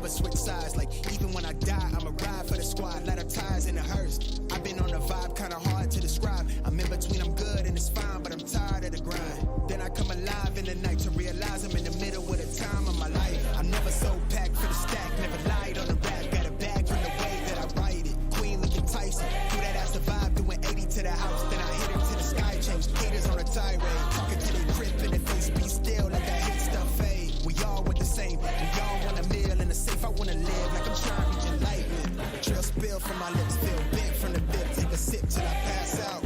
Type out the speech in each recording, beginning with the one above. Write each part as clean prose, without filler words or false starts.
never switch sides. Like, even when I die, I'ma ride for the squad. Let our ties in the hearse. I've been on a vibe, kinda hard to describe. I'm in between, I'm good and it's fine, but I'm tired of the grind. Then I come alive in the night to realize I'm in the middle of the time of my life. I'm never so packed for the stack, never lied on the rap. Got a bag from the way that I write it. Queen looking Tyson, do that as a vibe, doing 80 to the house. Then I hit her to the sky, change haters on a tirade. Talking to the grip in the face, be still, let that hit stuff fade. We all want the same, we all want a meal in the safe. I wanna live like I'm trying to reach enlightenment. Trail spill from my lips, feel big from the bib. Take a sip till I pass out.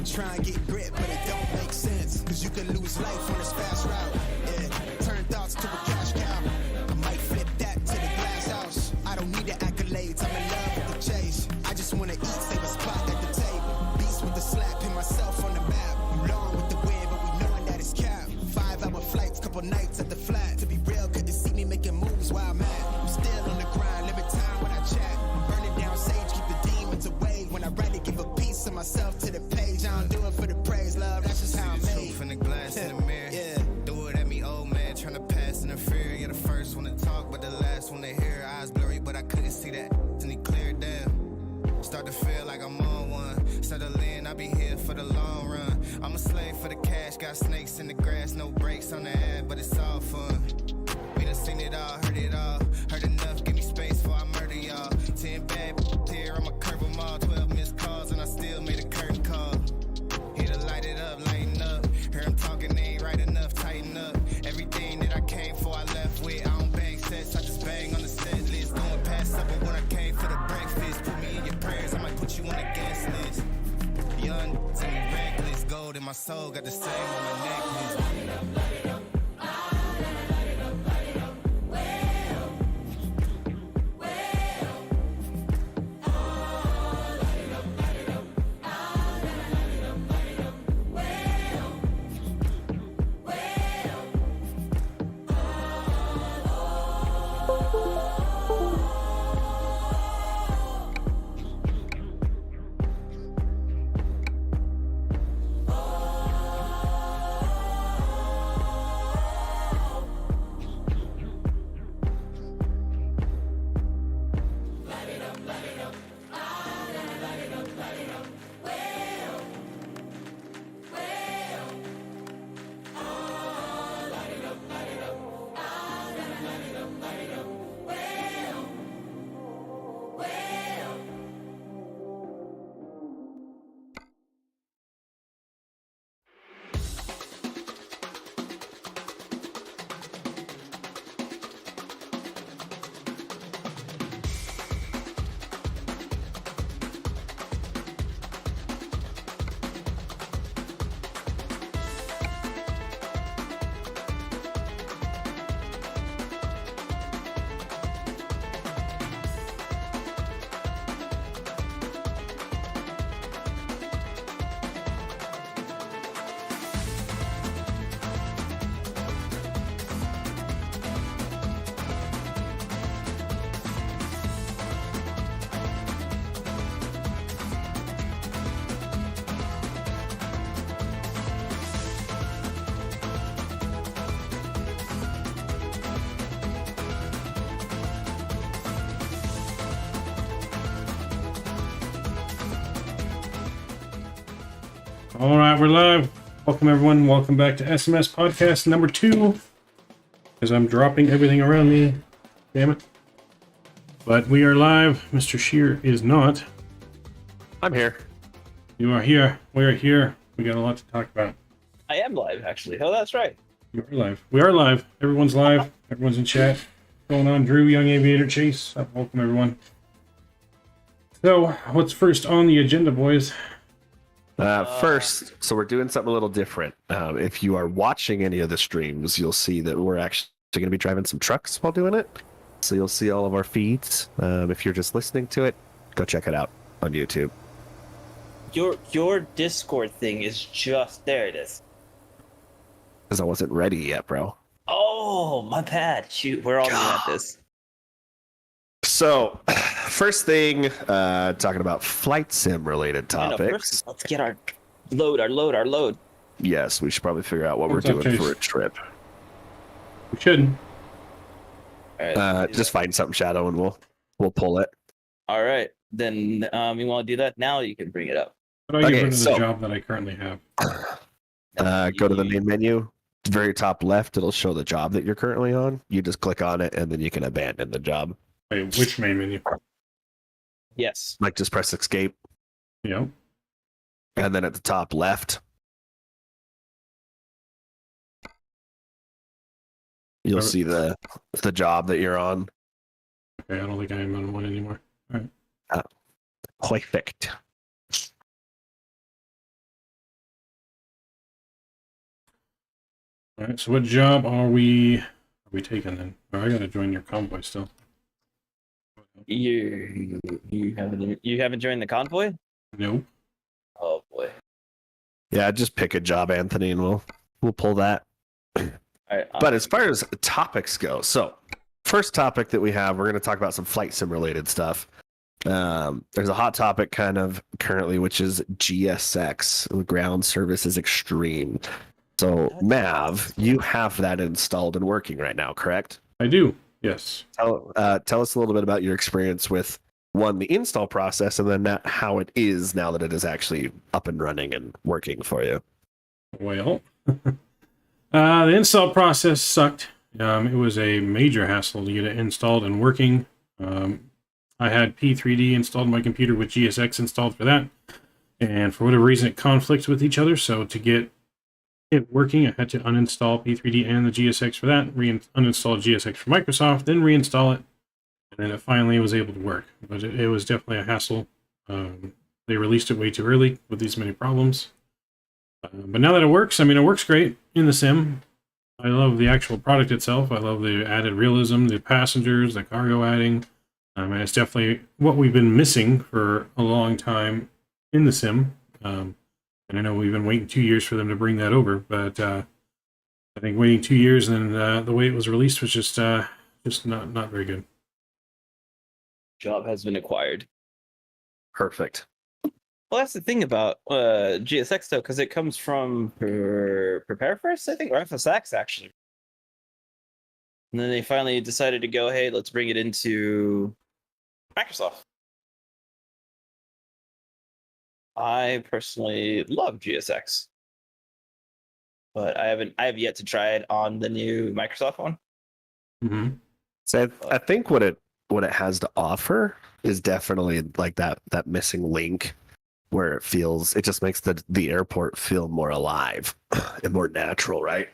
Try and get grit, but it don't make sense. Cause you can lose life on this fast route. Yeah, turn thoughts to a cash cow. I might flip that to the glass house. I don't need the accolades, I'm in love with the chase. I just wanna eat, save a spot at the table. Beast with the slap, pin myself on the map. I'm long with the wind, but we knowing that it's capped. 5-hour flights, couple nights at the flat. To be real, couldn't see me making moves while I'm at. I'm still on the grind, limit time when I chat. I'm burning down sage, keep the demons away. When I write it, give a piece of myself to the page. I don't do it for the praise, love, that's just how I'm made. From the glass in the mirror, yeah. Do it at me, old man, tryna pass in the fear. You're the first one to talk, but the last one to hear. Eyes blurry, but I couldn't see that, and he cleared down. Start to feel like I'm on one. Settle in, I'll be here for the long run. I'm a slave for the cash, got snakes in the grass, no brakes on the ad, but it's all fun. We done seen it all, heard enough, give me space before I murder y'all. 10 bad here, I'ma curve them all. 12 missed calls, and I still made a curtain call. Here to light it up, lighten up. Hear him talking, they ain't right enough, tighten up. Everything that I came for, I left with. I don't bang sets, I just bang on the set list. Going past supper when I came for the breakfast. Put me in your prayers, I might put you on the guest list. Young, tell me reckless, gold in my soul, got the same on my necklace. All right, we're live. Welcome, everyone. Welcome back to SMS podcast number 2. Because I'm dropping everything around me. Damn it. But we are live. Mr. Shear is not. I'm here. You are here. We are here. We got a lot to talk about. I am live, actually. Oh, that's right. You are live. We are live. Everyone's live. Everyone's in chat. What's going on? Drew, Young Aviator, Chase. Welcome, everyone. So, what's first on the agenda, boys? First, so we're doing something a little different. If you are watching any of the streams, you'll see that we're actually going to be driving some trucks while doing it. So you'll see all of our feeds. If you're just listening to it, go check it out on YouTube. Your Discord thing is just there. It is. Because I wasn't ready yet, bro. Oh, my bad. Shoot, we're all at this. So, first thing, talking about flight sim related topics. First, let's get our load. Yes, we should probably figure out what we're doing for a trip. We shouldn't. All right. Just find something, Shadow, and we'll pull it. All right. Then you want to do that now? You can bring it up. How do I get Okay, rid of so- the job that I currently have? Go to the main menu. Very top left, it'll show the job that you're currently on. You just click on it, and then you can abandon the job. Wait, which main menu? Yes. Like, just press escape, Yep. and then at the top left, you'll see the job that you're on. Okay, I don't think I am on one anymore. Perfect. All right, so what job are we taking then? Oh, I gotta join your convoy still. You haven't joined the convoy? Nope. Oh boy. Yeah, just pick a job, Anthony, and we'll pull that. All right. But as far as topics go, so first topic that we have, we're going to talk about some flight sim related stuff. There's a hot topic kind of currently, which is GSX, Ground Services Extreme. So, Mav, you have that installed and working right now, correct? I do. Yes. Tell us a little bit about your experience with the install process, and then how it is now that it is actually up and running and working for you. Well, the install process sucked. It was a major hassle to get it installed and working. I had P3D installed on my computer with GSX installed for that, and for whatever reason it conflicts with each other, so to get it working I had to uninstall P3D and the GSX for that, uninstall GSX for Microsoft, then reinstall it, and then it finally was able to work. But it was definitely a hassle. They released it way too early with these many problems. But now that it works, I mean, it works great in the sim. I love the actual product itself. I love the added realism, the passengers, the cargo adding. And it's definitely what we've been missing for a long time in the sim. And I know we've been waiting 2 years for them to bring that over, but I think waiting 2 years and then the way it was released was just not very good. Job has been acquired. Perfect. Well, that's the thing about GSX though, because it comes from Prepare First, I think, or FSX actually. And then they finally decided to go, hey, let's bring it into Microsoft. I personally love GSX, but I have yet to try it on the new Microsoft one. Mm-hmm. So I think what it has to offer is definitely like that missing link where it just makes the airport feel more alive and more natural, right?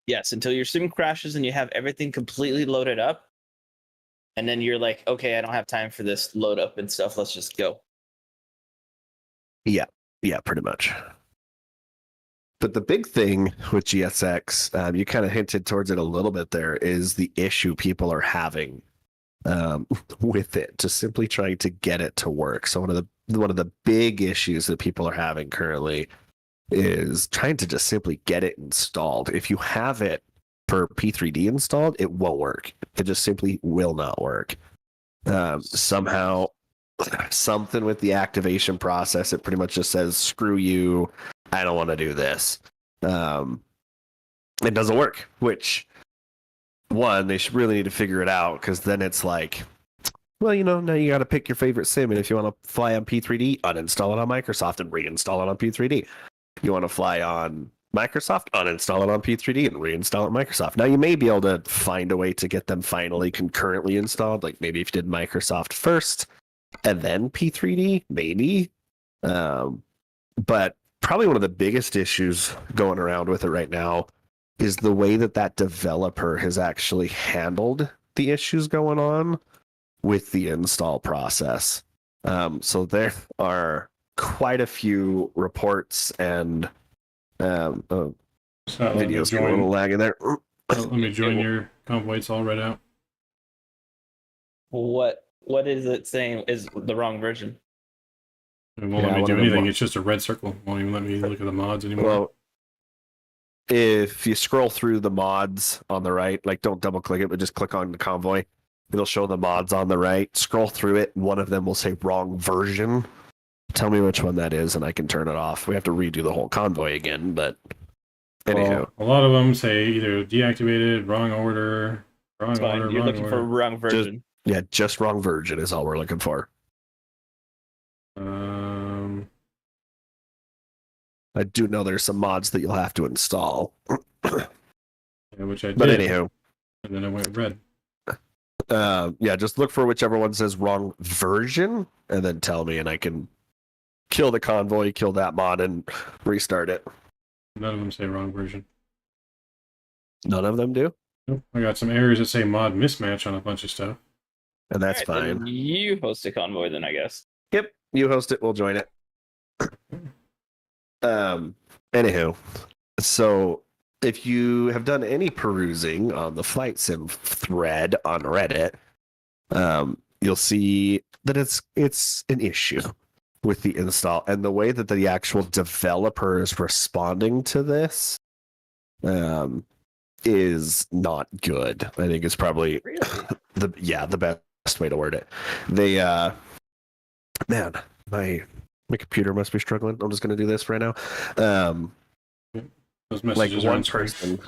Yes, until your sim crashes and you have everything completely loaded up, and then you're like, okay, I don't have time for this load up and stuff. Let's just go. Yeah, pretty much. But the big thing with GSX, you kind of hinted towards it a little bit there, is the issue people are having with it, just simply trying to get it to work. So one of the big issues that people are having currently is trying to just simply get it installed. If you have it for P3D installed, it won't work. It just simply will not work. Somehow, something with the activation process, it pretty much just says, screw you, I don't want to do this. It doesn't work, which, one, they should really need to figure it out, because then it's like, well, now you got to pick your favorite sim, and if you want to fly on P3D, uninstall it on Microsoft and reinstall it on P3D. You want to fly on Microsoft, uninstall it on P3D and reinstall it on Microsoft. Now, you may be able to find a way to get them finally concurrently installed, like maybe if you did Microsoft first and then P3D, maybe. But probably one of the biggest issues going around with it right now is the way that developer has actually handled the issues going on with the install process. So there are quite a few reports and videos a little lagging there. Let me join your convoy. It's all read out. What is it saying is the wrong version? It won't let me do anything. It's just a red circle. It won't even let me look at the mods anymore. Well, if you scroll through the mods on the right, like don't double click it, but just click on the convoy, it'll show the mods on the right. Scroll through it, one of them will say wrong version. Tell me which one that is, and I can turn it off. We have to redo the whole convoy again, but anyhow. Well, a lot of them say either deactivated, wrong order, Wrong It's fine. order, You're wrong looking for a order. wrong version. Yeah, just wrong version is all we're looking for. I do know there's some mods that you'll have to install. Yeah, which I did. But anywho. And then I went red. Yeah, just look for whichever one says wrong version and then tell me, and I can kill the convoy, kill that mod, and restart it. None of them say wrong version. None of them do? Nope. I got some errors that say mod mismatch on a bunch of stuff. And that's All right, then fine. you host a convoy, then I guess. Yep, you host it, we'll join it. Anywho, so if you have done any perusing on the flight sim thread on Reddit, you'll see that it's an issue with the install and the way that the actual developer is responding to this is not good. I think it's probably the best way to word it. They man, my computer must be struggling. I'm just gonna do this right now. Those Like messages are one on screen. person.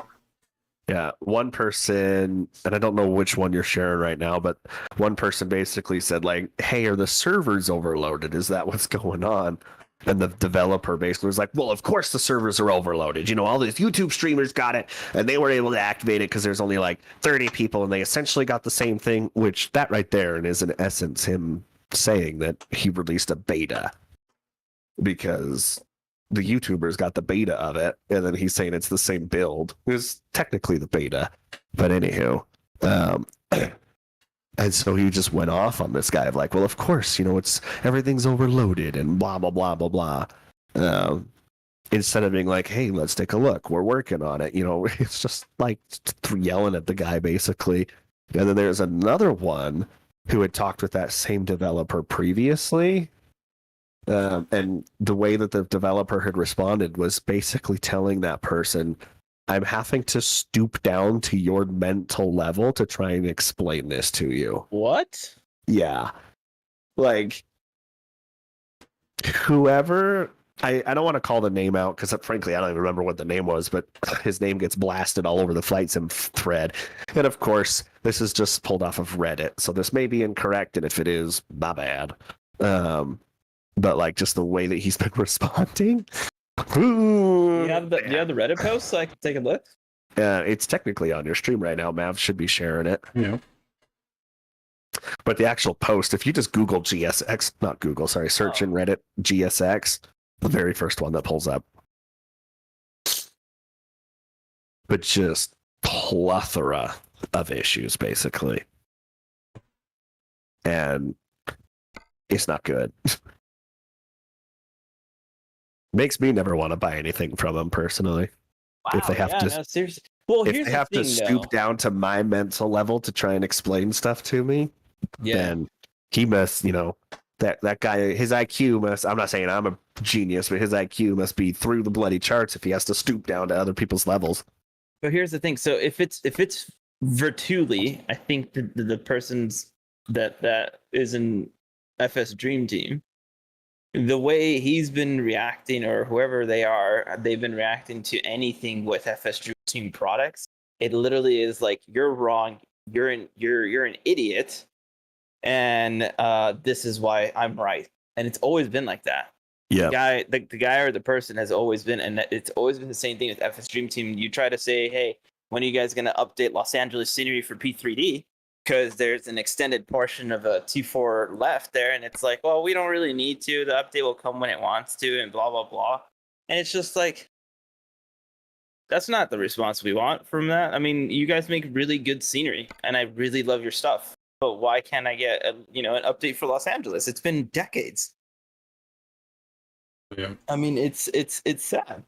Yeah, one person, and I don't know which one you're sharing right now, but one person basically said, like, hey, are the servers overloaded? Is that what's going on? And the developer basically was like, well, of course the servers are overloaded. You know, all these YouTube streamers got it, and they were able to activate it because there's only like 30 people, and they essentially got the same thing, which that right there and is in essence him saying that he released a beta because the YouTubers got the beta of it, and then he's saying it's the same build. It was technically the beta, but anywho. And so he just went off on this guy of like, well, of course, you know, everything's overloaded and blah, blah, blah, blah, blah. Instead of being like, hey, let's take a look. We're working on it. You know, it's just like yelling at the guy, basically. And then there's another one who had talked with that same developer previously. And the way that the developer had responded was basically telling that person, I'm having to stoop down to your mental level to try and explain this to you. What? Yeah. Like, whoever, I don't want to call the name out because frankly, I don't even remember what the name was, but his name gets blasted all over the flight sim thread. And of course, this is just pulled off of Reddit. So this may be incorrect. And if it is, my bad. But like just the way that he's been responding. You have the Reddit post so I can take a look? It's technically on your stream right now. Mav should be sharing it. Yeah. But the actual post, if you just Google GSX, not Google, sorry, search in Reddit GSX, the very first one that pulls up. But just plethora of issues, basically. And it's not good. Makes me never want to buy anything from them personally. Wow, If they have to, seriously. Well, if here's they the have thing, to stoop down to my mental level to try and explain stuff to me, then he must, you know, that guy, his IQ must, I'm not saying I'm a genius, but his IQ must be through the bloody charts if he has to stoop down to other people's levels. But here's the thing. So if it's Vertuli, I think the person's that is an FS Dream Team, the way he's been reacting, or whoever they are, they've been reacting to anything with FS Dream Team products. It literally is like, you're wrong, you're an idiot, and this is why I'm right. And it's always been like that. Yeah. The guy or the person has always been, and it's always been the same thing with FS Dream Team. You try to say, hey, when are you guys going to update Los Angeles scenery for P3D? Because there's an extended portion of a T4 left there, and it's like, well, we don't really need to. The update will come when it wants to, and blah, blah, blah. And it's just like, that's not the response we want from that. I mean, you guys make really good scenery, and I really love your stuff. But why can't I get an update for Los Angeles? It's been decades. Yeah. I mean, it's sad.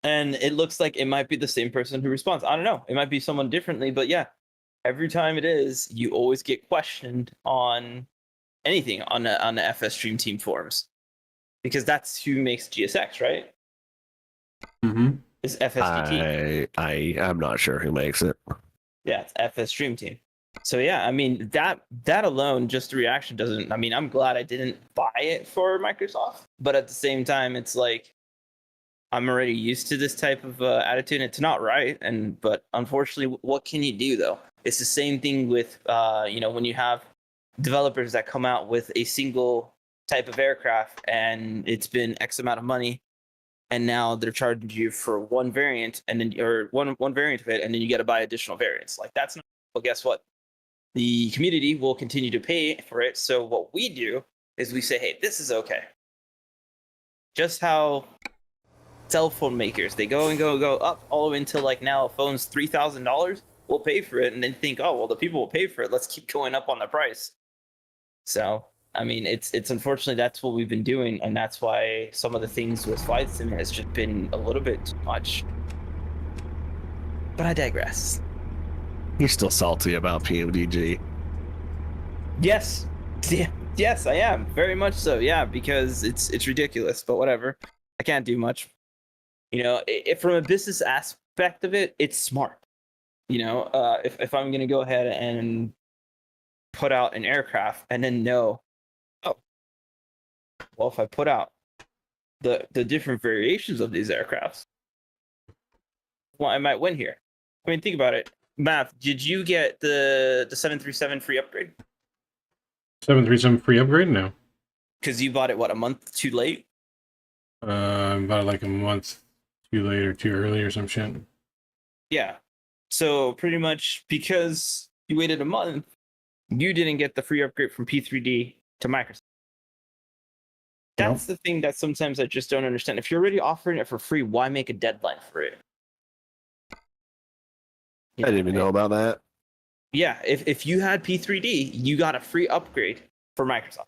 And it looks like it might be the same person who responds. I don't know. It might be someone differently, but yeah. Every time it is, you always get questioned on anything on the FS Stream Team forums, because that's who makes GSX, right? Mm-hmm. It's FSDT. I'm not sure who makes it. Yeah, it's FS Stream Team. So yeah, I mean that alone, just the reaction doesn't. I mean, I'm glad I didn't buy it for Microsoft, but at the same time, it's like, I'm already used to this type of attitude. It's not right, but unfortunately, what can you do though? It's the same thing with when you have developers that come out with a single type of aircraft and it's been X amount of money, and now they're charging you for one variant and then or one variant of it, and then you got to buy additional variants. Like that's not. Well, guess what? The community will continue to pay for it. So what we do is we say, hey, this is okay. Just how cell phone makers, they go up all the way until like now a phone's $3,000. We'll pay for it, and then think, oh well, the people will pay for it. Let's keep going up on the price. So I mean, it's unfortunately that's what we've been doing, and that's why some of the things with flight sim has just been a little bit too much. But I digress. You're still salty about PMDG. Yes. Yeah. Yes, I am. Very much so. Yeah, because it's ridiculous, but whatever. I can't do much. From a business aspect of it, it's smart. If I'm going to go ahead and put out an aircraft and then know, oh, well, if I put out the different variations of these aircrafts, well, I might win here. I mean, think about it. Math, did you get the 737 free upgrade? 737 free upgrade? No. Because you bought it, what, a month too late? About like a month too late or too early or some shit. Yeah. So pretty much because you waited a month, you didn't get the free upgrade from P3D to Microsoft. That's the thing that sometimes I just don't understand. If you're already offering it for free, why make a deadline for it? I didn't even know about that. Yeah, if you had P3D, you got a free upgrade for Microsoft.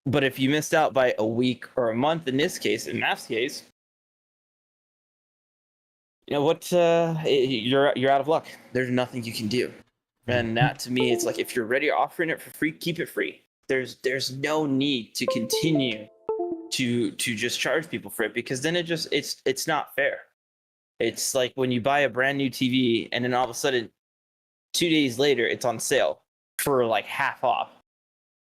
But if you missed out by a week or a month, in this case, in Math's case, you know what? You're out of luck. There's nothing you can do. And that to me, it's like if you're already offering it for free, keep it free. There's no need to continue to just charge people for it, because then it's not fair. It's like when you buy a brand new TV and then all of a sudden 2 days later it's on sale for like half off.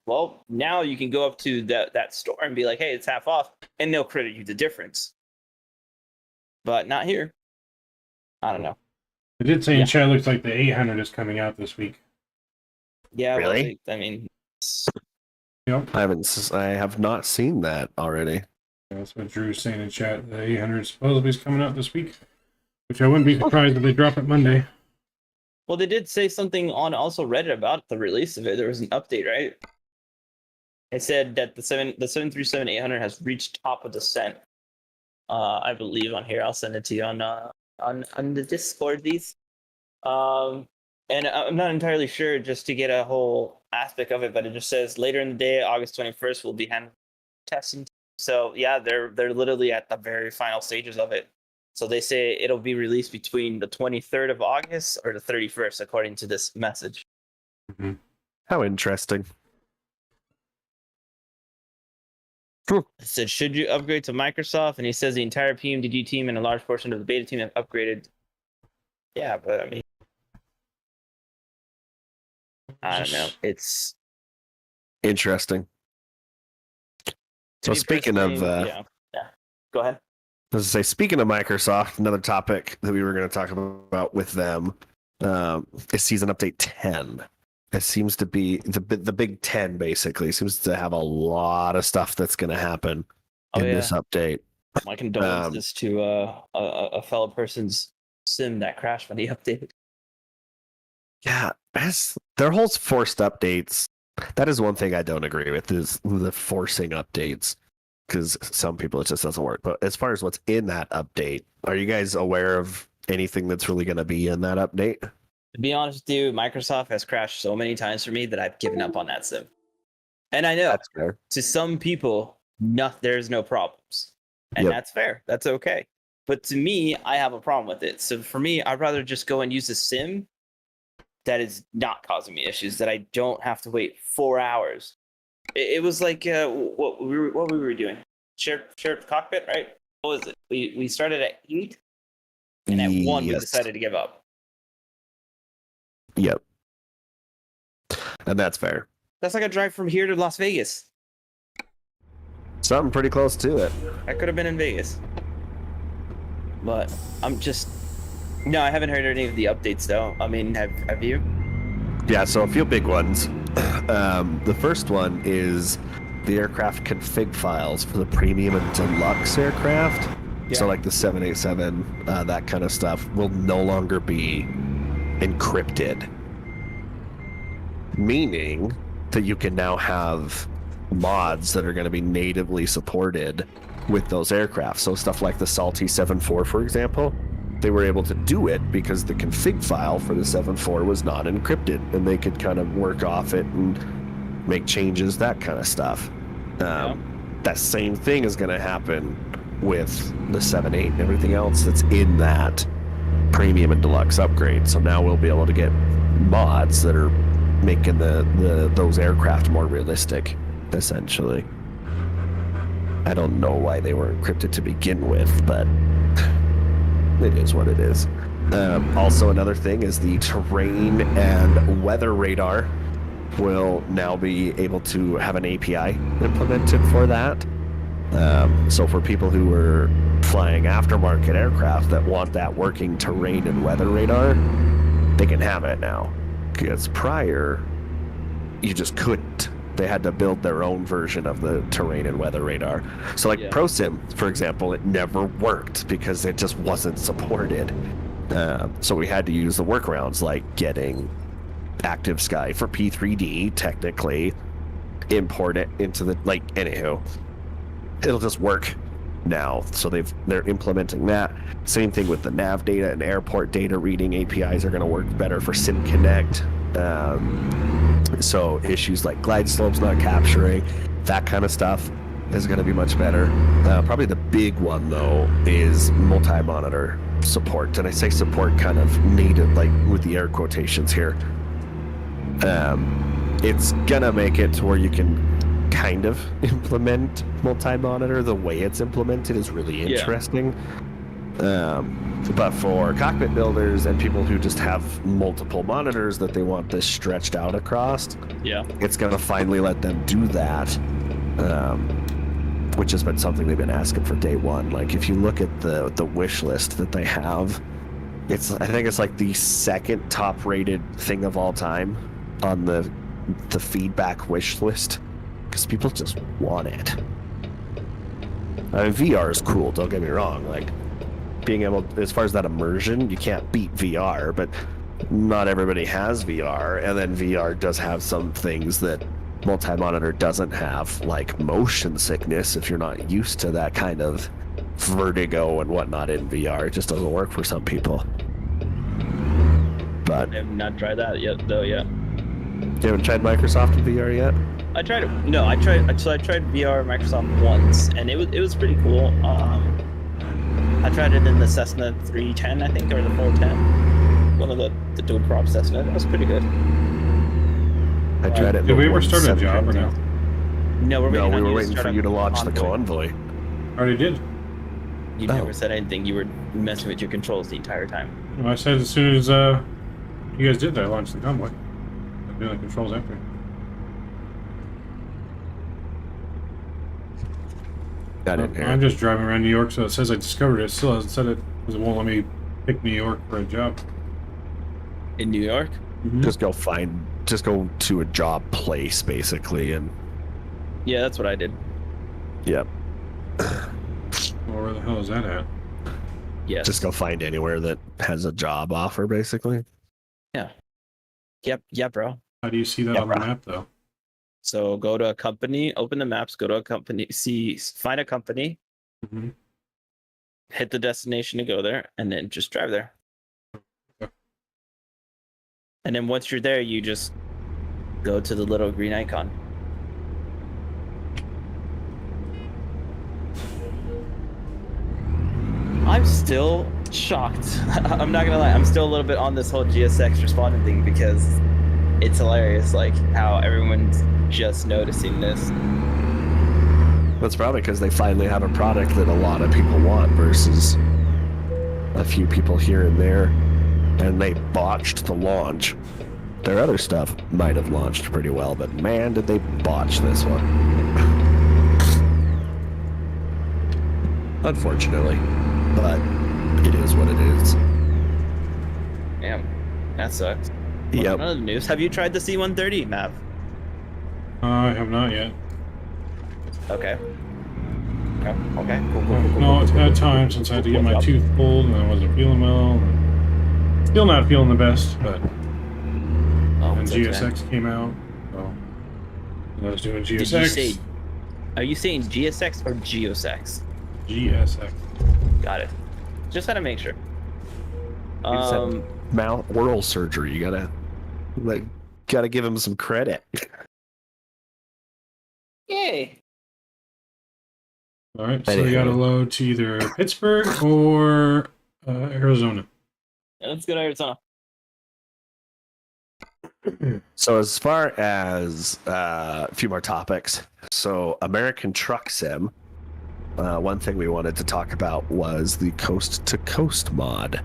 Well, now you can go up to that store and be like, hey, it's half off, and they'll credit you the difference. But not here. I don't know. It did say in chat, looks like the 800 is coming out this week. Yeah, really? Well, I mean, Yep. I have not seen that already. That's what Drew's saying in chat. The 800 supposedly is coming out this week, which I wouldn't be surprised if they drop it Monday. well, they did say something on also Reddit about the release of it. There was an update, right? It said that the 737-800 has reached top of descent. I believe on here. I'll send it to you on the Discord. These, and I'm not entirely sure just to get a whole aspect of it, but it just says later in the day, August 21st, will be hand testing. So yeah, they're literally at the very final stages of it. So they say it'll be released between the 23rd of August or the 31st, according to this message. Mm-hmm. How interesting. It said, should you upgrade to Microsoft? And he says the entire PMDG team and a large portion of the beta team have upgraded. Yeah, but I mean, I don't know. It's interesting. So speaking of, yeah, go ahead. I was to say, speaking of Microsoft, another topic that we were going to talk about with them is season update 10. It seems to be the Big 10, basically. Seems to have a lot of stuff that's going to happen in this update. My condolences to a fellow person's sim that crashed when he updated. Yeah, their whole forced updates. That is one thing I don't agree with, is the forcing updates. Because some people, it just doesn't work. But as far as what's in that update, are you guys aware of anything that's really going to be in that update? To be honest with you, Microsoft has crashed so many times for me that I've given up on that sim. And I know That's fair. To some people, there's no problems. And that's fair. That's okay. But to me, I have a problem with it. So for me, I'd rather just go and use a sim that is not causing me issues, that I don't have to wait 4 hours. It was like what we were doing. Shared cockpit, right? What was it? We started at 8, and at 1 we decided to give up. Yep. And that's fair. That's like a drive from here to Las Vegas. Something pretty close to it. I could have been in Vegas. But I'm just... No, I haven't heard any of the updates though. I mean, have you? Yeah, so a few big ones. The first one is the aircraft config files for the Premium and Deluxe aircraft. Yeah. So like the 787, that kind of stuff will no longer be encrypted. Meaning that you can now have mods that are going to be natively supported with those aircraft. So stuff like the Salty 7.4, for example, they were able to do it because the config file for the 7.4 was not encrypted, and they could kind of work off it and make changes, that kind of stuff. That same thing is going to happen with the 7.8 and everything else that's in that Premium and Deluxe upgrade. So now we'll be able to get mods that are making those aircraft more realistic, essentially. I don't know why they were encrypted to begin with, but it is what it is. Also, another thing is the terrain and weather radar will now be able to have an API implemented for that. So for people who are flying aftermarket aircraft that want that working terrain and weather radar, they can have it now. Because prior, you just couldn't. They had to build their own version of the terrain and weather radar. So like ProSim, for example, it never worked because it just wasn't supported. So we had to use the workarounds like getting Active Sky for P3D, technically, import it into the, like, anywho. It'll just work now. So they're implementing that. Same thing with the NavData and airport data reading APIs are going to work better for SimConnect. So issues like glide slopes not capturing, that kind of stuff is going to be much better. Probably the big one, though, is multi-monitor support. And I say support kind of needed, like with the air quotations here. It's going to make it to where you can kind of implement multi-monitor. The way it's implemented is really interesting. But for cockpit builders and people who just have multiple monitors that they want this stretched out across, it's going to finally let them do that, which has been something they've been asking for day one. Like, if you look at the wish list that they have, I think it's like the second top rated thing of all time on the feedback wish list, because people just want it. I mean, VR is cool, don't get me wrong. Like, being able, as far as that immersion, you can't beat VR, but not everybody has VR, and then VR does have some things that multi-monitor doesn't have, like motion sickness. If you're not used to that kind of vertigo and whatnot in VR, it just doesn't work for some people. But I have not tried that yet, though. Yet. You haven't tried Microsoft in VR yet? I tried it. No, I tried VR Microsoft once, and it was pretty cool. I tried it in the Cessna 310, I think, or the 410. One of the dual prop Cessna. It was pretty good. I tried it. Did we ever start a job or no? No, we were waiting for you to launch the Convoy. Already did. You never said anything. You were messing with your controls the entire time. Well, I said as soon as you guys did that, I launched the Convoy. I'm doing the controls after. I'm just driving around New York, so it says I discovered it. It still hasn't said it because it won't let me pick New York for a job. In New York? Mm-hmm. Just go to a job place, basically, and... Yeah, that's what I did. Yep. Well, where the hell is that at? Yes. Just go find anywhere that has a job offer, basically. Yeah. Yep. Yeah, bro. How do you see that on the map, though? So go to a company, open the maps, go to a company, find a company, hit the destination to go there, and then just drive there. Okay. And then once you're there, you just go to the little green icon. I'm still shocked. I'm not gonna lie. I'm still a little bit on this whole GSX responding thing because it's hilarious, like how everyone's just noticing this. That's probably because they finally have a product that a lot of people want versus a few people here and there, and they botched the launch. Their other stuff might have launched pretty well, but man, did they botch this one. Unfortunately, but it is what it is. Damn, that sucks. Yep. Another news. Have you tried the C-130 map? I have not yet. Okay. Okay. Cool. No, it's had time since I had to get my tooth pulled and I wasn't feeling well. Still not feeling the best, but and GSX came out, so I was doing GSX. Are you saying GSX or Geosex? GSX. Got it. Just had to make sure. Mouth oral surgery. You gotta give him some credit. Yay. All right, so we gotta load to either Pittsburgh or Arizona. Yeah, let's go to Arizona. So as far as a few more topics, so American Truck Sim, one thing we wanted to talk about was the Coast to Coast mod.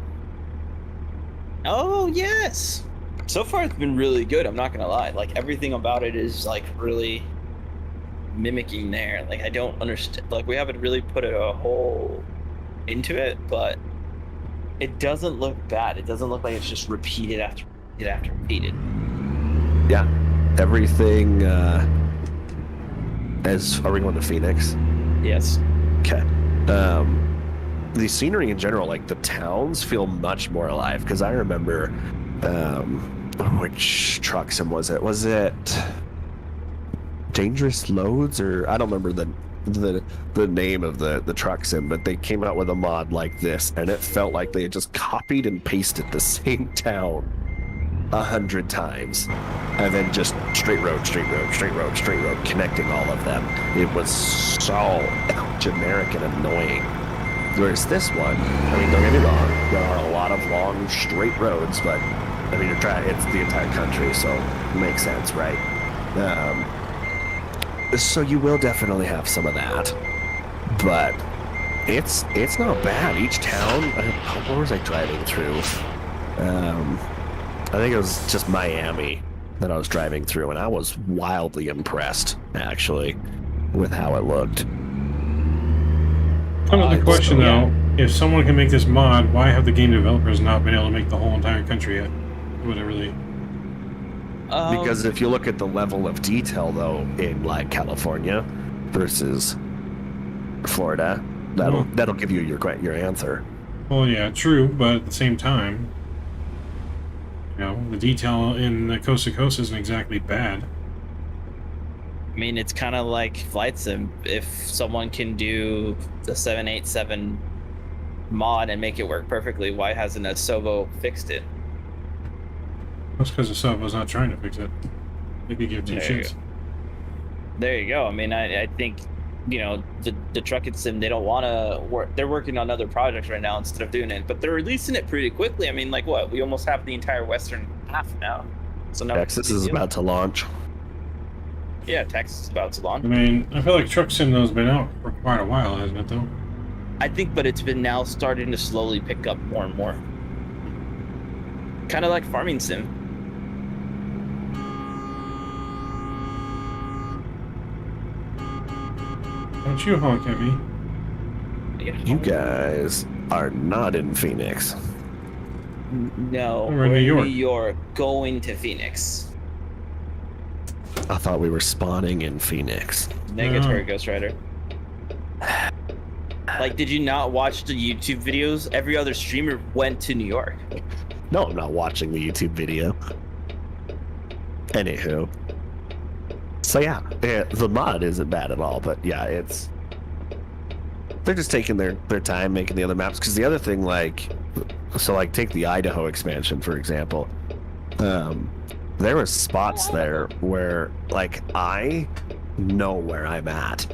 Oh yes. So far it's been really good, I'm not gonna lie. Like everything about it is like really mimicking there. Like I don't understand, like we haven't really put a whole into it, but it doesn't look bad. It doesn't look like it's just repeated after repeated. Yeah, everything. Are we going to Phoenix? Yes. Okay. The scenery in general, like the towns, feel much more alive. Because I remember, which truck sim was it? Was it Dangerous Loads, or I don't remember the name of the truck sim, but they came out with a mod like this, and it felt like they had just copied and pasted the same town 100 times, and then just straight road, connecting all of them. It was so generic and annoying. Whereas this one, I mean, don't get me wrong, there are a lot of long straight roads, but I mean, it's the entire country, so it makes sense, right? So you will definitely have some of that, but it's not bad. Each town, what was I driving through? I think it was just Miami that I was driving through, and I was wildly impressed, actually, with how it looked. The question, though, if someone can make this mod, why have the game developers not been able to make the whole entire country yet? Would it really... Because if you look at the level of detail, though, in, like, California versus Florida, that'll give you your answer. Well, yeah, true, but at the same time, you know, the detail in the Coast to Coast isn't exactly bad. I mean, it's kind of like Flight Sim. If someone can do the 787 mod and make it work perfectly, why hasn't Asobo fixed it? That's because Asobo's not trying to fix it. They could give two shits. There you go. I mean, I think, you know, the Truck and Sim, they don't want to work. They're working on other projects right now instead of doing it, but they're releasing it pretty quickly. I mean, like what? We almost have the entire western half now. So now Texas is about to launch. Yeah, Texas is about to launch. I mean, I feel like Truck Sim has been out for quite a while, hasn't it, though? I think, but it's been now starting to slowly pick up more and more. Kind of like Farming Sim. Don't you honk at me. Yeah. You guys are not in Phoenix. No, we're in New York. New York, going to Phoenix. I thought we were spawning in Phoenix. Negatory Ghost Rider. Like, did you not watch the YouTube videos? Every other streamer went to New York. No, I'm not watching the YouTube video. Anywho. So yeah, the mod isn't bad at all, but yeah, they're just taking their time making the other maps, because the other thing, like, so like take the Idaho expansion, for example. There were spots there where, like, I know where I'm at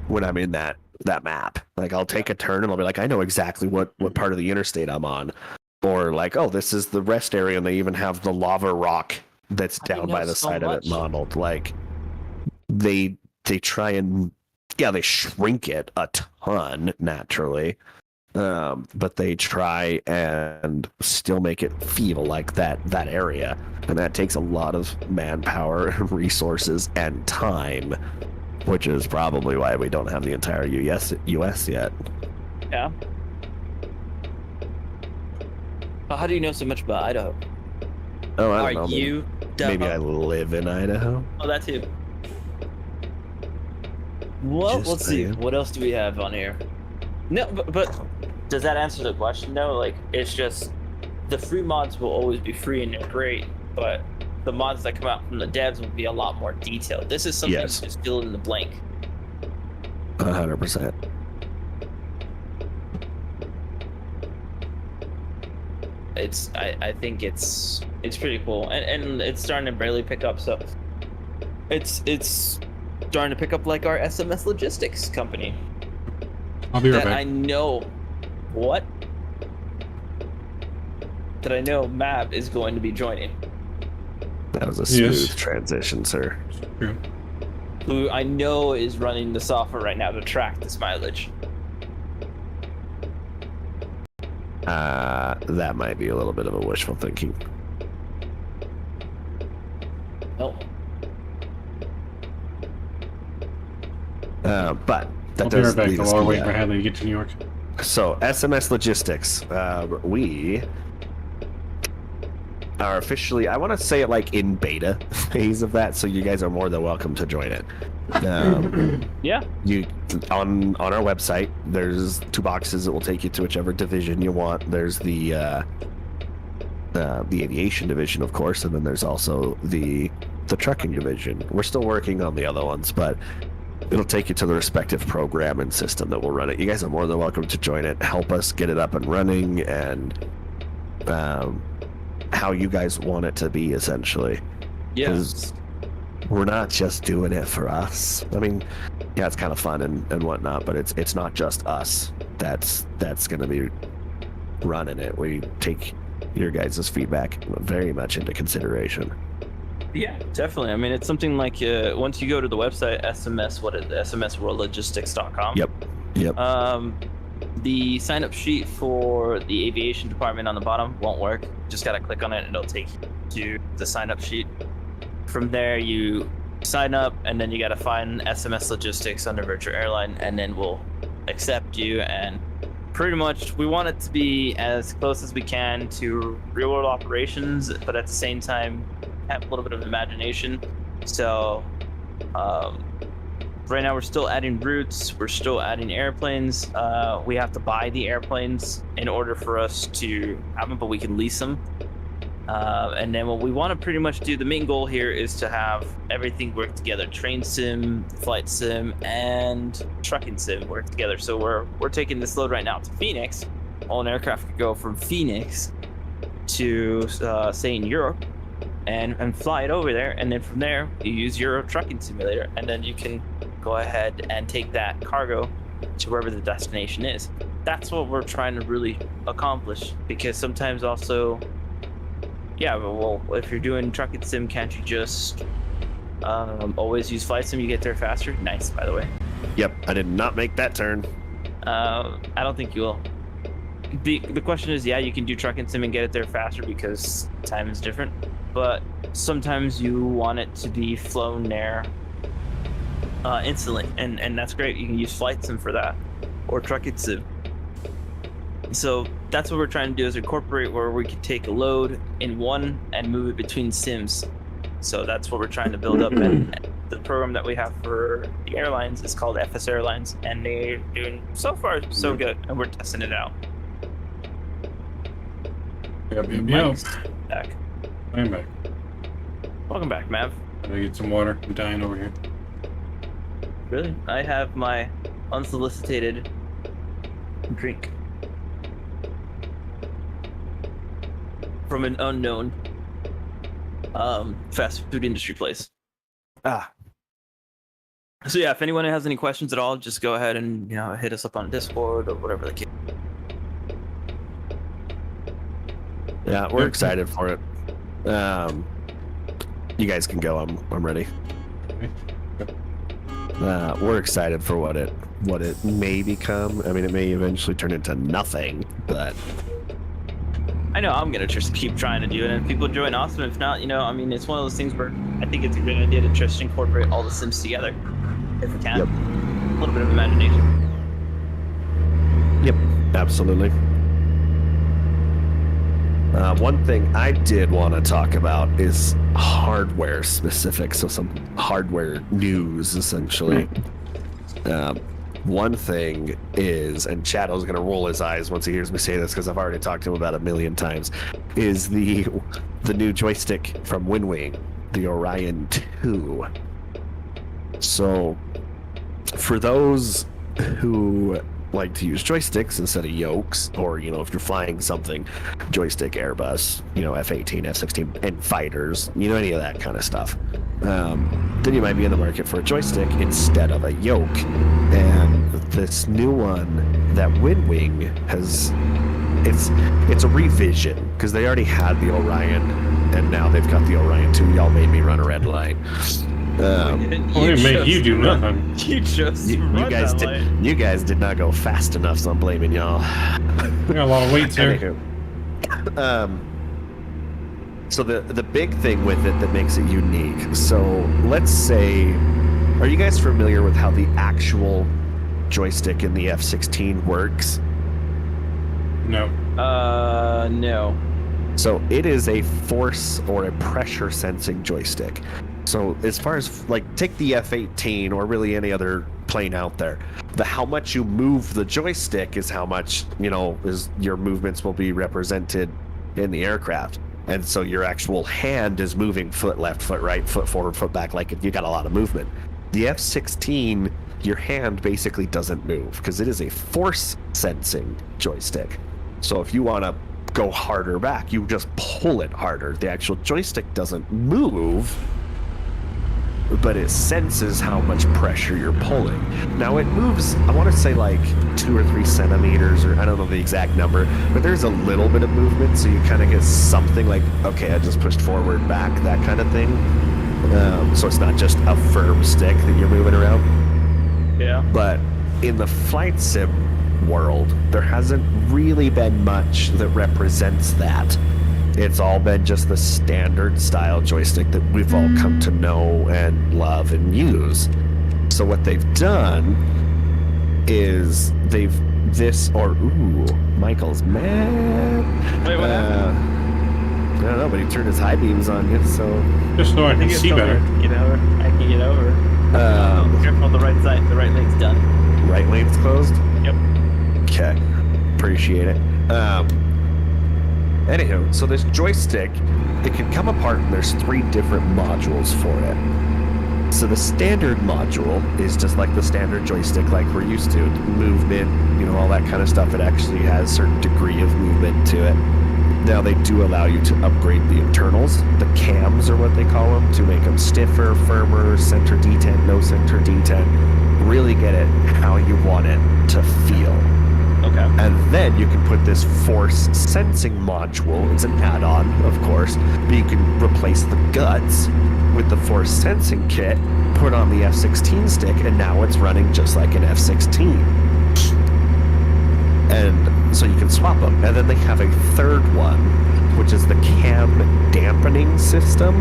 when I'm in that map. Like, I'll take a turn and I'll be like, I know exactly what part of the interstate I'm on. Or like, oh, this is the rest area, and they even have the lava rock that's down by the side of it modeled. Like, they try and, yeah, they shrink it a ton naturally. But they try and still make it feel like that area, and that takes a lot of manpower, resources, and time, which is probably why we don't have the entire US yet. Yeah. How do you know so much about Idaho? Oh, I Are don't know. you? Maybe I live in Idaho. Oh, that too. Well, Just let's see. saying. What else do we have on here? No, but does that answer the question? No, like it's just the free mods will always be free and they're great, but the mods that come out from the devs will be a lot more detailed. This is something Yes. you just fill in the blank. 100%. I think it's pretty cool, and it's starting to barely pick up. So it's starting to pick up like our SMS Logistics company. I'll be right That back. I know what that I know Mav is going to be joining. That was a smooth Yes. transition, sir. True. Who I know is running the software right now to track this mileage. That might be a little bit of a wishful thinking. Oh, But that I'll be right does back. lead us While to we're waiting for that. Hadley to get to New York. So SMS Logistics, we are officially, I want to say it like in beta phase of that, so you guys are more than welcome to join it. yeah. You on our website, there's 2 boxes that will take you to whichever division you want. There's the aviation division, of course, and then there's also the trucking division. We're still working on the other ones, but it'll take you to the respective program and system that will run it. You guys are more than welcome to join it. Help us get it up and running, and how you guys want it to be, essentially. Yeah. 'Cause we're not just doing it for us. I mean, yeah, it's kind of fun and whatnot, but it's not just us that's going to be running it. We take your guys' feedback very much into consideration. Yeah, definitely. I mean, it's something like once you go to the website, SMSworldlogistics.com. Yep. The sign-up sheet for the aviation department on the bottom won't work. Just gotta click on it, and it'll take you to the sign-up sheet. From there, you sign up, and then you gotta find SMS Logistics under Virtual Airline, and then we'll accept you. And pretty much, we want it to be as close as we can to real-world operations, but at the same time, have a little bit of imagination. So right now we're still adding routes, we're still adding airplanes. We have to buy the airplanes in order for us to have them, but we can lease them. And then what we want to pretty much do, the main goal here is to have everything work together: train sim, flight sim, and trucking sim work together. So we're taking this load right now to Phoenix. All an aircraft could go from Phoenix to say in Europe, and fly it over there, and then from there you use your trucking simulator, and then you can go ahead and take that cargo to wherever the destination is. That's what we're trying to really accomplish, because sometimes also, yeah, well, if you're doing trucking sim, can't you just always use flight sim? You get there faster. Nice, by the way. Yep, I did not make that turn. I don't think you will. The question is, yeah, you can do trucking sim and get it there faster because time is different, but sometimes you want it to be flown there instantly, and that's great. You can use flight sim for that, or trucking sim. So that's what we're trying to do, is incorporate where we can take a load in one and move it between sims. So that's what we're trying to build up, and the program that we have for the airlines is called FS Airlines, and they're doing so far so good, and we're testing it out. Yep. Mike's back. I'm back. Welcome back, Mav. I'm gonna get some water. I'm dying over here. Really? I have my unsolicited drink from an unknown fast food industry place. So yeah, if anyone has any questions at all, just go ahead and hit us up on Discord or whatever the case. Yeah, we're excited for it. You guys can go. I'm ready. We're excited for what it may become. I mean, it may eventually turn into nothing, but I know I'm gonna just keep trying to do it, and if people join, awesome. If not, I mean, it's one of those things where I think it's a good idea to just incorporate all the sims together, if we can. Yep. A little bit of imagination. Yep, absolutely. One thing I did want to talk about is hardware specific, so some hardware news essentially. One thing is, and Shadow's going to roll his eyes once he hears me say this because I've already talked to him about it a million times, is the new joystick from Wingwing, the Orion 2. So, for those who like to use joysticks instead of yokes, or, you know, if you're flying something, joystick, Airbus, you know, F-18, F-16, and fighters, you know, any of that kind of stuff, then you might be in the market for a joystick instead of a yoke. And this new one that Wingwing has, it's a revision, because they already had the Orion, and now they've got the Orion 2. Y'all made me run a red line. You do nothing. You just you guys did not go fast enough, so I'm blaming y'all. We got a lot of weights here. Anywho, so the big thing with it that makes it unique. So let's say, are you guys familiar with how the actual joystick in the F-16 works? No. No. So it is a force or a pressure sensing joystick. So as far as, like, take the F-18 or really any other plane out there, how much you move the joystick is how much, you know, is your movements will be represented in the aircraft. And so your actual hand is moving foot left, foot right, foot forward, foot back, like you got a lot of movement. The F-16, your hand basically doesn't move because it is a force sensing joystick. So if you want to go harder back, you just pull it harder. The actual joystick doesn't move, but it senses how much pressure you're pulling. Now it moves, I want to say like 2 or 3 centimeters, or I don't know the exact number, but there's a little bit of movement, so you kind of get something like, okay, I just pushed forward, back, that kind of thing. So it's not just a firm stick that you're moving around. Yeah. But in the flight sim world, there hasn't really been much that represents that. It's all been just the standard style joystick that we've all come to know and love and use. So what they've done is Michael's mad. Wait, what happened? I don't know, but he turned his high beams on you, so Just so I can see better. Get over. I can get over. Careful on the right side. The right leg's done. right lane's closed? Yep. Okay. Appreciate it. Anywho, so this joystick, it can come apart and there's 3 different modules for it. So the standard module is just like the standard joystick like we're used to. Movement, you know, all that kind of stuff. It actually has a certain degree of movement to it. Now they do allow you to upgrade the internals. The cams are what they call them, to make them stiffer, firmer, center detent, no center detent. Really get it how you want it to feel. Okay. And then you can put this force sensing module. It's an add-on, of course, but you can replace the guts with the force sensing kit, put on the F-16 stick, and now it's running just like an F-16. And so you can swap them. And then they have a third one, which is the cam dampening system.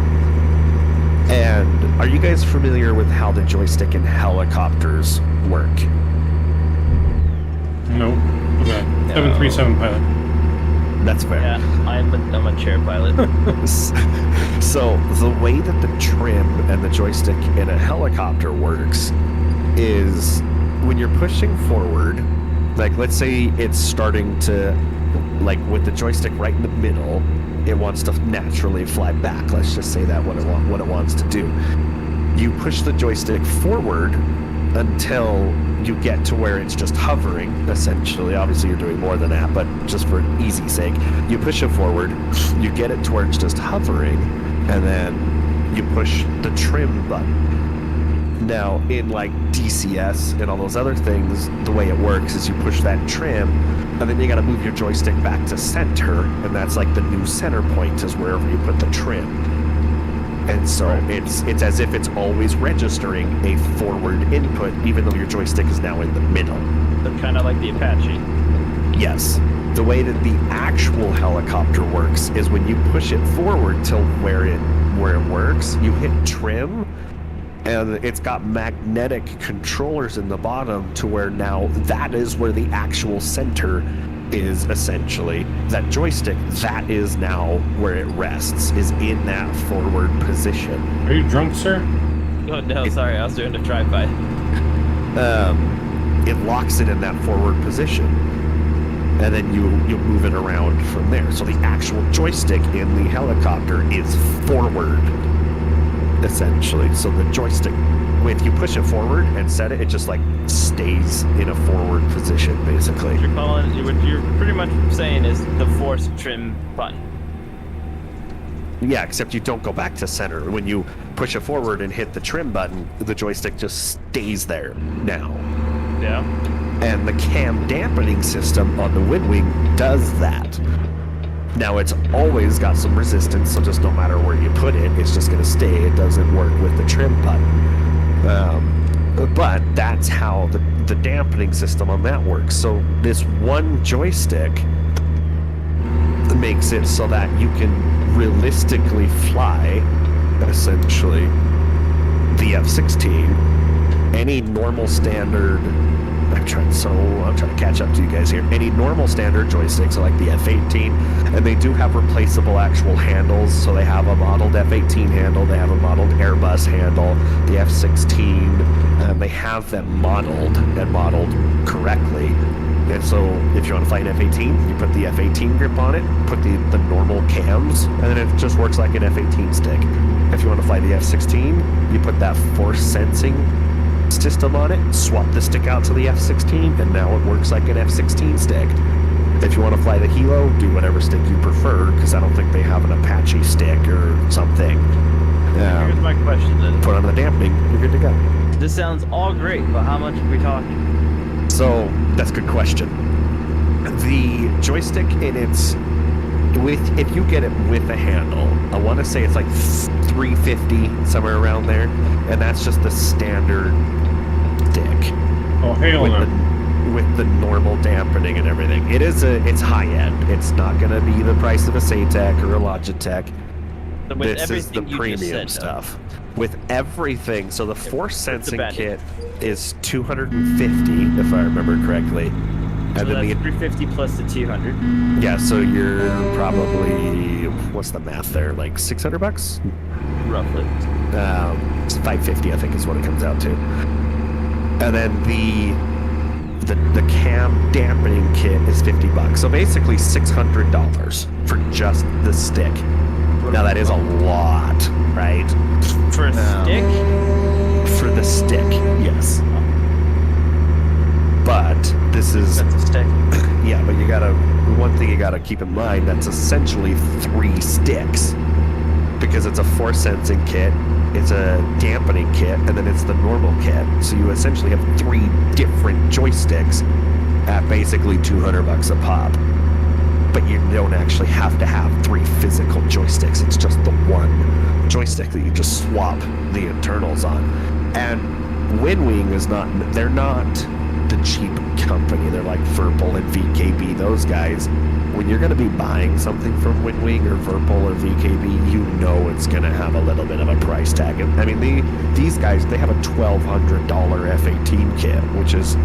And are you guys familiar with how the joystick in helicopters work? No. Okay. 737 pilot. That's fair. Yeah, I'm a chair pilot. So the way that the trim and the joystick in a helicopter works is when you're pushing forward, like let's say it's starting to, like with the joystick right in the middle, it wants to naturally fly back. Let's just say that what it wants to do. You push the joystick forward until you get to where it's just hovering, essentially. Obviously, you're doing more than that, but just for easy sake, you push it forward, you get it to where it's just hovering, and then you push the trim button. Now, in like DCS and all those other things, the way it works is you push that trim, and then you got to move your joystick back to center, and that's like the new center point is wherever you put the trim. And so it's as if it's always registering a forward input, even though your joystick is now in the middle. So kind of like the Apache. Yes. The way that the actual helicopter works is when you push it forward till where it works, you hit trim, and it's got magnetic controllers in the bottom to where now that is where the actual center is essentially that joystick. That is now where it rests, is in that forward position. Are you drunk, sir? Oh no, sorry, I was doing a drive-by. It locks it in that forward position, and then you move it around from there. So the actual joystick in the helicopter is forward, essentially. So the joystick, if you push it forward and set it, it just like stays in a forward position, basically. What you're pretty much saying is the force trim button. Yeah, except you don't go back to center. When you push it forward and hit the trim button, the joystick just stays there now. Yeah. And the cam dampening system on the Wingwing does that. Now, it's always got some resistance, so just no matter where you put it, it's just going to stay. It doesn't work with the trim button. But that's how the dampening system on that works. So this one joystick makes it so that you can realistically fly, essentially, the F-16. Any normal standard... I'm trying to catch up to you guys here. Any normal standard joystick, so like the F-18, and they do have replaceable actual handles. So they have a modeled F-18 handle, they have a modeled Airbus handle, the F-16. They have them modeled correctly. And so if you want to fly an F-18, you put the F-18 grip on it, put the normal cams, and then it just works like an F-18 stick. If you want to fly the F-16, you put that force sensing system on it, swap the stick out to the F-16, and now it works like an F-16 stick. If you want to fly the Hilo, do whatever stick you prefer, because I don't think they have an Apache stick or something. Here's my question then. Put on the dampening, you're good to go. This sounds all great, but how much are we talking? So, that's a good question. The joystick if you get it with a handle, I want to say it's like $350, somewhere around there, and that's just the standard stick. Oh, hell no. With the normal dampening and everything. It's high end. It's not going to be the price of a Saytech or a Logitech. So with this is the everything you premium just said, stuff. With everything, so the force sensing kit is $250, if I remember correctly. So And then that's 350 plus the 200. yeah, so you're probably, what's the math there? Like $600? Roughly. It's $550, I think, is what it comes out to. And then the cam dampening kit is $50. So basically $600 for just the stick. Now that is a lot, right? For a stick? For the stick, yes. But this is... That's a stick. Yeah, but one thing you gotta keep in mind, that's essentially 3 sticks. Because it's a force sensing kit, it's a dampening kit, and then it's the normal kit. So you essentially have 3 different joysticks at basically $200 a pop. But you don't actually have to have 3 physical joysticks. It's just the one joystick that you just swap the internals on. And Wingwing is not... They're not the cheap company. They're like Virpil and VKB, those guys. When you're going to be buying something from Wingwing or Virpil or VKB, you know it's going to have a little bit of a price tag. I mean, these guys, they have a $1,200 F-18 kit, which is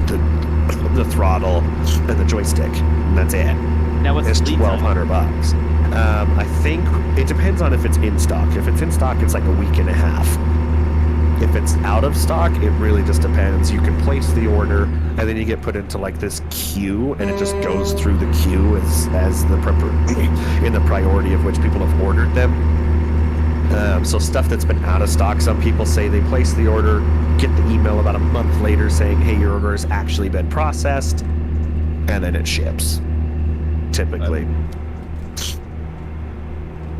the throttle and the joystick, and that's it. Now what's It's the lead time? $1,200. I think it depends on if it's in stock. If it's in stock, it's like a week and a half. If it's out of stock, it really just depends. You can place the order, and then you get put into like this queue, and it just goes through the queue as the in the priority of which people have ordered them. So stuff that's been out of stock, some people say they place the order, get the email about a month later saying, hey, your order has actually been processed, and then it ships, typically.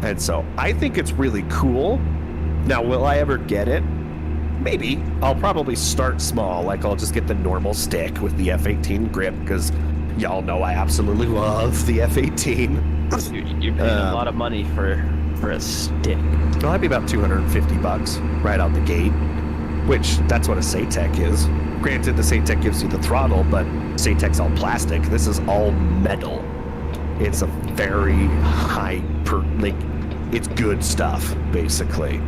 And so I think it's really cool. Now, will I ever get it? Maybe. I'll probably start small. Like, I'll just get the normal stick with the F-18 grip, because y'all know I absolutely love the F-18. You're paying a lot of money for a stick. Well, that'd be about $250 right out the gate, which that's what a Saytech is. Granted, the Saytech gives you the throttle, but Saytech's all plastic. This is all metal. It's a very high it's good stuff, basically.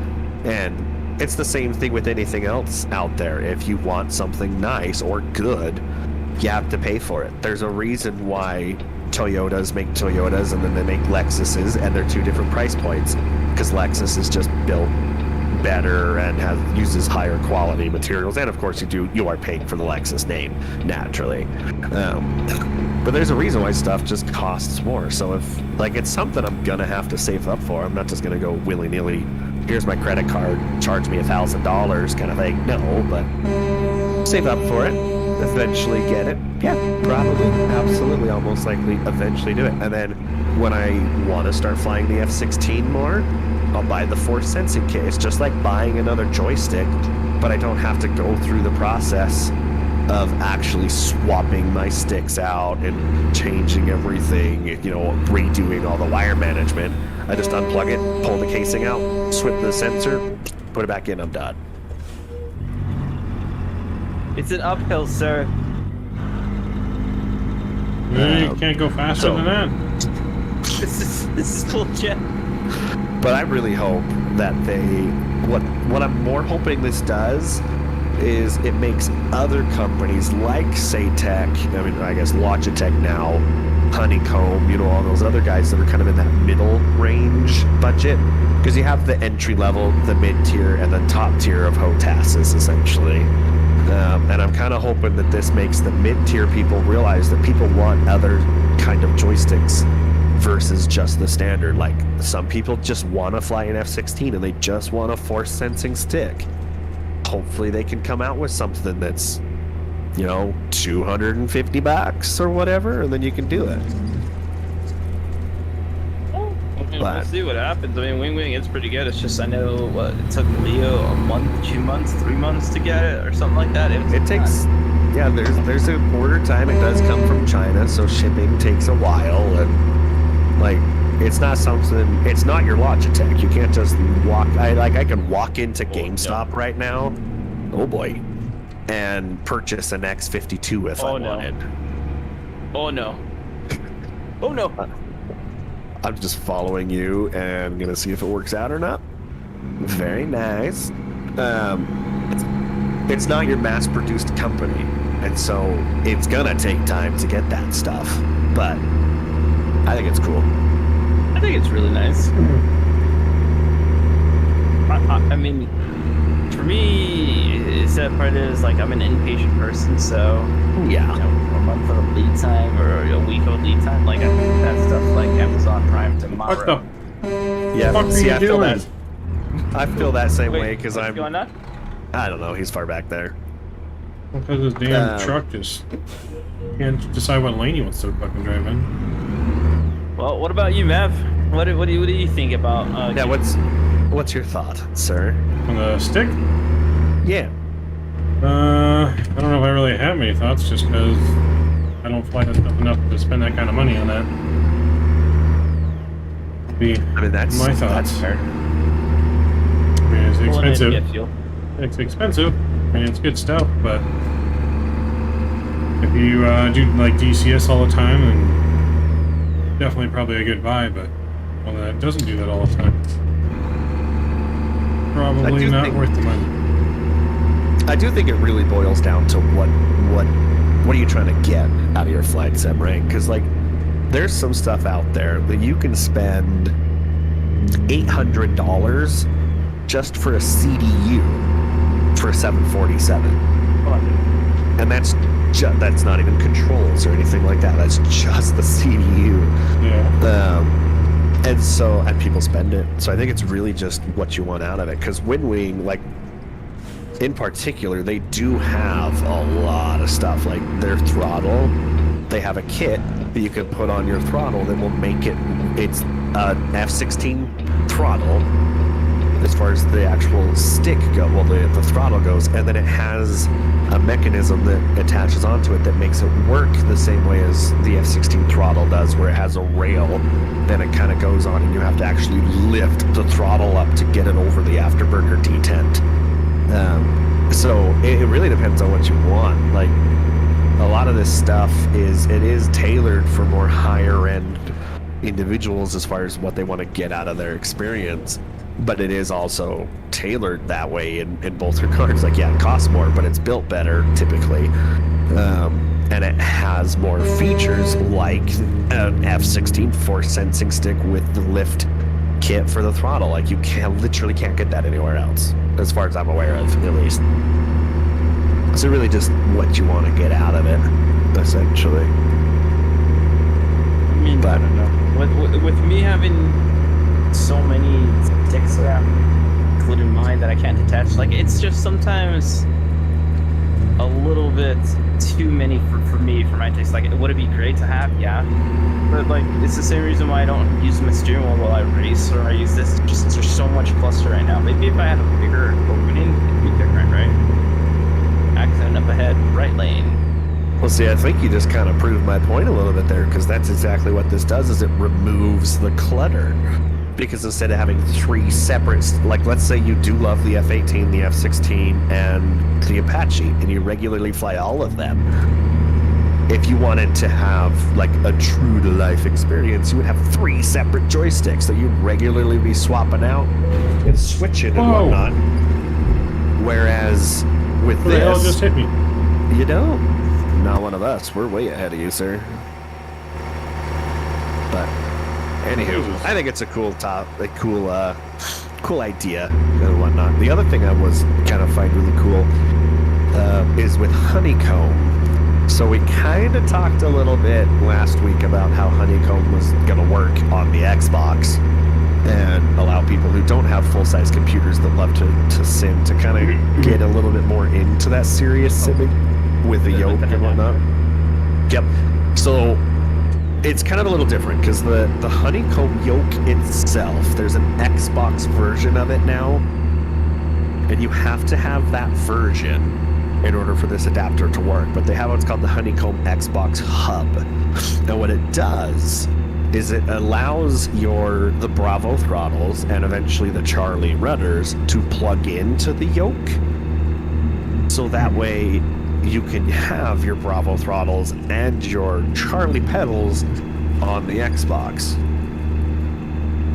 And it's the same thing with anything else out there. If you want something nice or good, you have to pay for it. There's a reason why Toyotas make Toyotas, and then they make Lexuses, and they're two different price points because Lexus is just built better and uses higher quality materials, and of course you are paying for the Lexus name naturally. But there's a reason why stuff just costs more. So if like it's something I'm gonna have to save up for, I'm not just gonna go willy-nilly. Here's my credit card, charge me $1,000 kind of thing. No, but save up for it. Eventually get it. Yeah, probably, absolutely, almost likely eventually do it. And then when I want to start flying the F-16 more, I'll buy the force sensing kit. It's just like buying another joystick, but I don't have to go through the process of actually swapping my sticks out and changing everything, redoing all the wire management. I just unplug it, pull the casing out, swip the sensor, put it back in, I'm done. It's an uphill, sir. You can't go faster than that. This is cool, Jeff. But I really hope that what I'm more hoping this does is it makes other companies like Saytech, I guess Logitech now, Honeycomb, all those other guys that are kind of in that middle range budget, because you have the entry level, the mid tier, and the top tier of HOTASs essentially. And I'm kind of hoping that this makes the mid-tier people realize that people want other kind of joysticks versus just the standard. Like, some people just want to fly an F-16 and they just want a force-sensing stick. Hopefully they can come out with something that's, $250 or whatever, and then you can do it. We'll see what happens. Wingwing is pretty good. It's just, I know it took Leo a month, 2 months, 3 months to get it, or something like that. It takes, there's an order time. It does come from China, so shipping takes a while, and it's not your Logitech. You can't just walk. I can walk into GameStop right now. Oh boy. And purchase an X52 if I wanted. Oh no. Oh no. I'm just following you and gonna see if it works out or not. Very nice. It's not your mass-produced company, and so it's gonna take time to get that stuff. But I think it's cool. I think it's really nice. For me, the sad part is I'm an impatient person, so yeah, a month of lead time or a week of lead time, I think that stuff like Amazon Prime tomorrow. What the fuck are you doing? I feel that same way because what's going on? I don't know. He's far back there. Because his damn truck just can't decide what lane he wants to fucking drive in. Well, what about you, Mav? What do you think about? What's your thought, sir? On the stick? Yeah. I don't know if I really have many thoughts, just because I don't fly that stuff enough to spend that kind of money on that. That's my thoughts. That's fair. It's expensive. It's expensive. It's good stuff, but if you do DCS all the time, then definitely probably a good buy. But one that doesn't do that all the time, probably not worth the money. I do think it really boils down to what are you trying to get out of your flight sim, right? Because there's some stuff out there that you can spend $800 just for a CDU for a 747, and that's not even controls or anything like that. That's just the CDU. Yeah. And people spend it. So I think it's really just what you want out of it. Because Wingwing, in particular, they do have a lot of stuff. Their throttle, they have a kit that you can put on your throttle that will make it's an F-16 throttle as far as the actual stick the throttle goes, and then it has a mechanism that attaches onto it that makes it work the same way as the F-16 throttle does, where it has a rail, then it kind of goes on and you have to actually lift the throttle up to get it over the afterburner detent. So it really depends on what you want. A lot of this stuff is tailored for more higher end individuals as far as what they want to get out of their experience, but it is also tailored that way in both regards. It costs more, but it's built better typically. and it has more features like an F16 force sensing stick with the lift kit for the throttle. Like you literally can't get that anywhere else, as far as I'm aware of, at least. So really just what you want to get out of it, essentially. I mean, I don't know. With me having so many sticks around, including mine, that I can't detach, like, it's just sometimes a little bit too many for me, for my taste. Like, would it be great to have? Yeah. But, like, it's the same reason why I don't use my steering wheel while I race, or I use this. Just there's so much cluster right now. Maybe if I had a bigger opening, it'd be different, right? Accident up ahead, right lane. Well, see, I think you just kind of proved my point a little bit there, because that's exactly what this does, is it removes the clutter. Because instead of having three separate, like, let's say you do love the F-18, the F-16, and the Apache, and you regularly fly all of them, if you wanted to have, like, a true-to-life experience, you would have three separate joysticks that you'd regularly be swapping out and switching and whatnot. Whereas with Who the hell just hit me? you don't. Not one of us. We're way ahead of you, sir. But anywho, I think it's a cool cool idea and whatnot. The other thing I was kind of find really cool is with Honeycomb. So we kind of talked a little bit last week about how Honeycomb was going to work on the Xbox and allow people who don't have full-size computers that love to sim to kind of get a little bit more into that serious simming with the yoke and whatnot. Yep. So it's kind of a little different because the Honeycomb yoke itself, there's an Xbox version of it now, and you have to have that version in order for this adapter to work. But they have what's called the Honeycomb Xbox Hub. And what it does is it allows the Bravo throttles and eventually the Charlie rudders to plug into the yoke. So that way you can have your Bravo throttles and your Charlie pedals on the Xbox.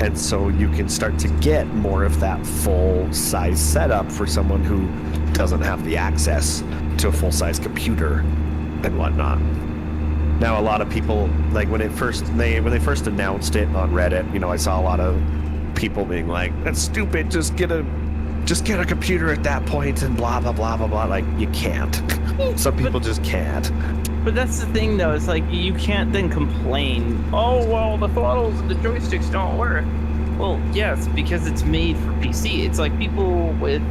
And so you can start to get more of that full-size setup for someone who doesn't have the access to a full-size computer and whatnot. Now, a lot of people, like when they first announced it on Reddit, you know, I saw a lot of people being like, "That's stupid. Just get a computer at that point," and blah blah blah blah blah. Like, you can't. Some people just can't. But that's the thing, though. It's like you can't then complain, "Oh, well, the throttles and the joysticks don't work." Well, yes, because it's made for PC. It's like people with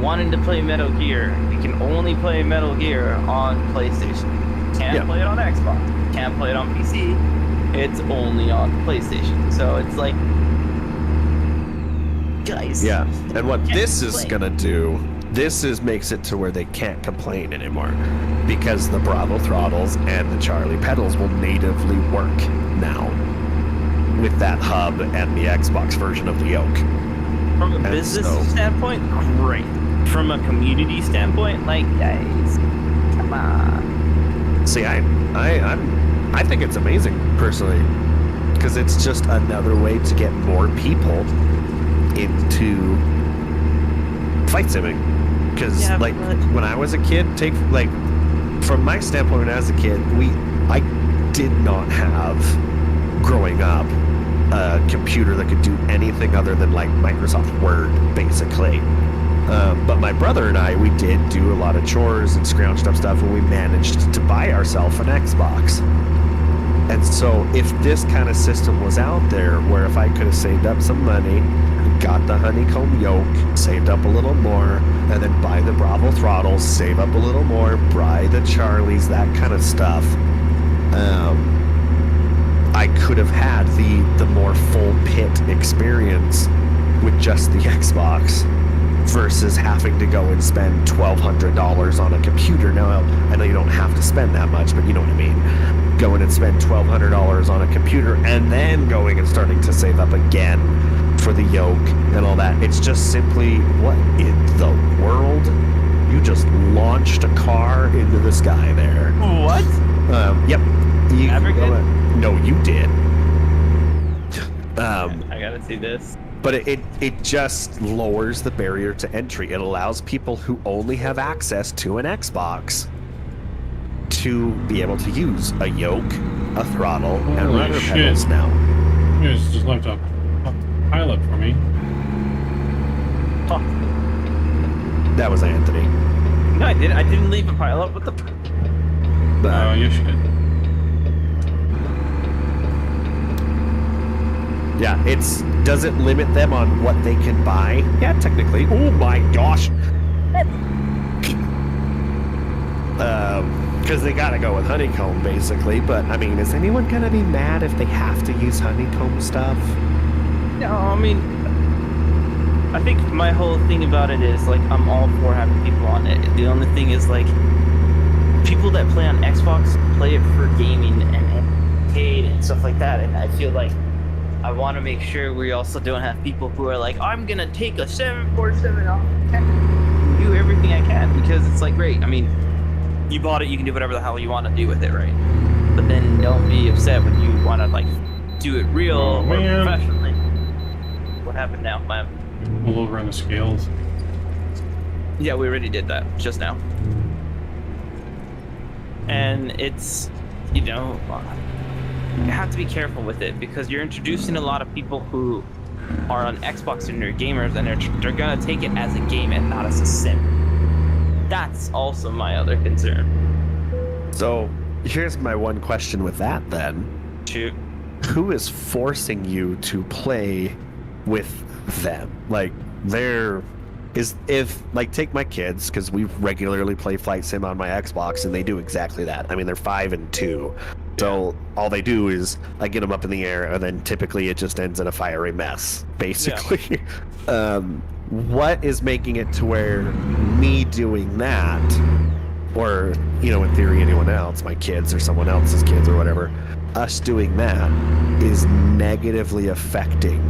wanting to play Metal Gear. You can only play Metal Gear on PlayStation. Can't play it on Xbox. Can't play it on PC. It's only on PlayStation. So it's like, guys. Yeah, and what this is gonna do, makes it to where they can't complain anymore, because the Bravo throttles and the Charlie pedals will natively work now with that hub and the Xbox version of the yoke. From a business standpoint, great. From a community standpoint, like, guys, come on. See, I think it's amazing personally, because it's just another way to get more people into flight simming. Because when I was a kid, from my standpoint, when I was a kid, I did not have, growing up, a computer that could do anything other than like Microsoft Word, basically. But my brother and I, we did do a lot of chores and scrounged up stuff, and we managed to buy ourselves an Xbox. And so if this kind of system was out there, where if I could have saved up some money, got the Honeycomb yoke, saved up a little more, and then buy the Bravo throttles, save up a little more, buy the Charlies, that kind of stuff, I could have had the more full pit experience with just the Xbox, versus having to go and spend $1,200 on a computer. Now, I know you don't have to spend that much, but you know what I mean. Going and spend $1,200 on a computer and then going and starting to save up again for the yoke and all that. It's just simply, what in the world? You just launched a car into the sky there. What? Yep. No, you did. I gotta see this. But it just lowers the barrier to entry. It allows people who only have access to an Xbox to be able to use a yoke, a throttle, and Holy rudder shit. pedals now. You guys just left a pilot for me. Huh. That was Anthony. No, I didn't. I didn't leave a pilot. What the? Yes, you did. Yeah, does it limit them on what they can buy? Yeah, technically. Oh my gosh. Because they gotta go with Honeycomb, basically. But, I mean, is anyone gonna be mad if they have to use Honeycomb stuff? No, I mean, I think my whole thing about it is like I'm all for having people on it. The only thing is like people that play on Xbox play it for gaming and arcade and stuff like that, and I feel like I want to make sure we also don't have people who are like, I'm gonna take a 747 off, do everything I can, because it's like, great. I mean, you bought it, you can do whatever the hell you want to do with it, right? But then don't be upset when you want to like do it real or man. professionally. What happened now, man? Pull over on the scales. Yeah, we already did that just now. And it's, you know, you have to be careful with it because you're introducing a lot of people who are on Xbox and they're gamers, and they're gonna take it as a game and not as a sim. That's also my other concern. So, here's my one question with that then. Shoot. Who is forcing you to play with them? Like, take my kids, because we regularly play Flight Sim on my Xbox, and they do exactly that. I mean, they're 5 and 2. So all they do is I get them up in the air, and then typically it just ends in a fiery mess, basically. Yeah. What is making it to where me doing that, or, you know, in theory, anyone else, my kids or someone else's kids or whatever, us doing that is negatively affecting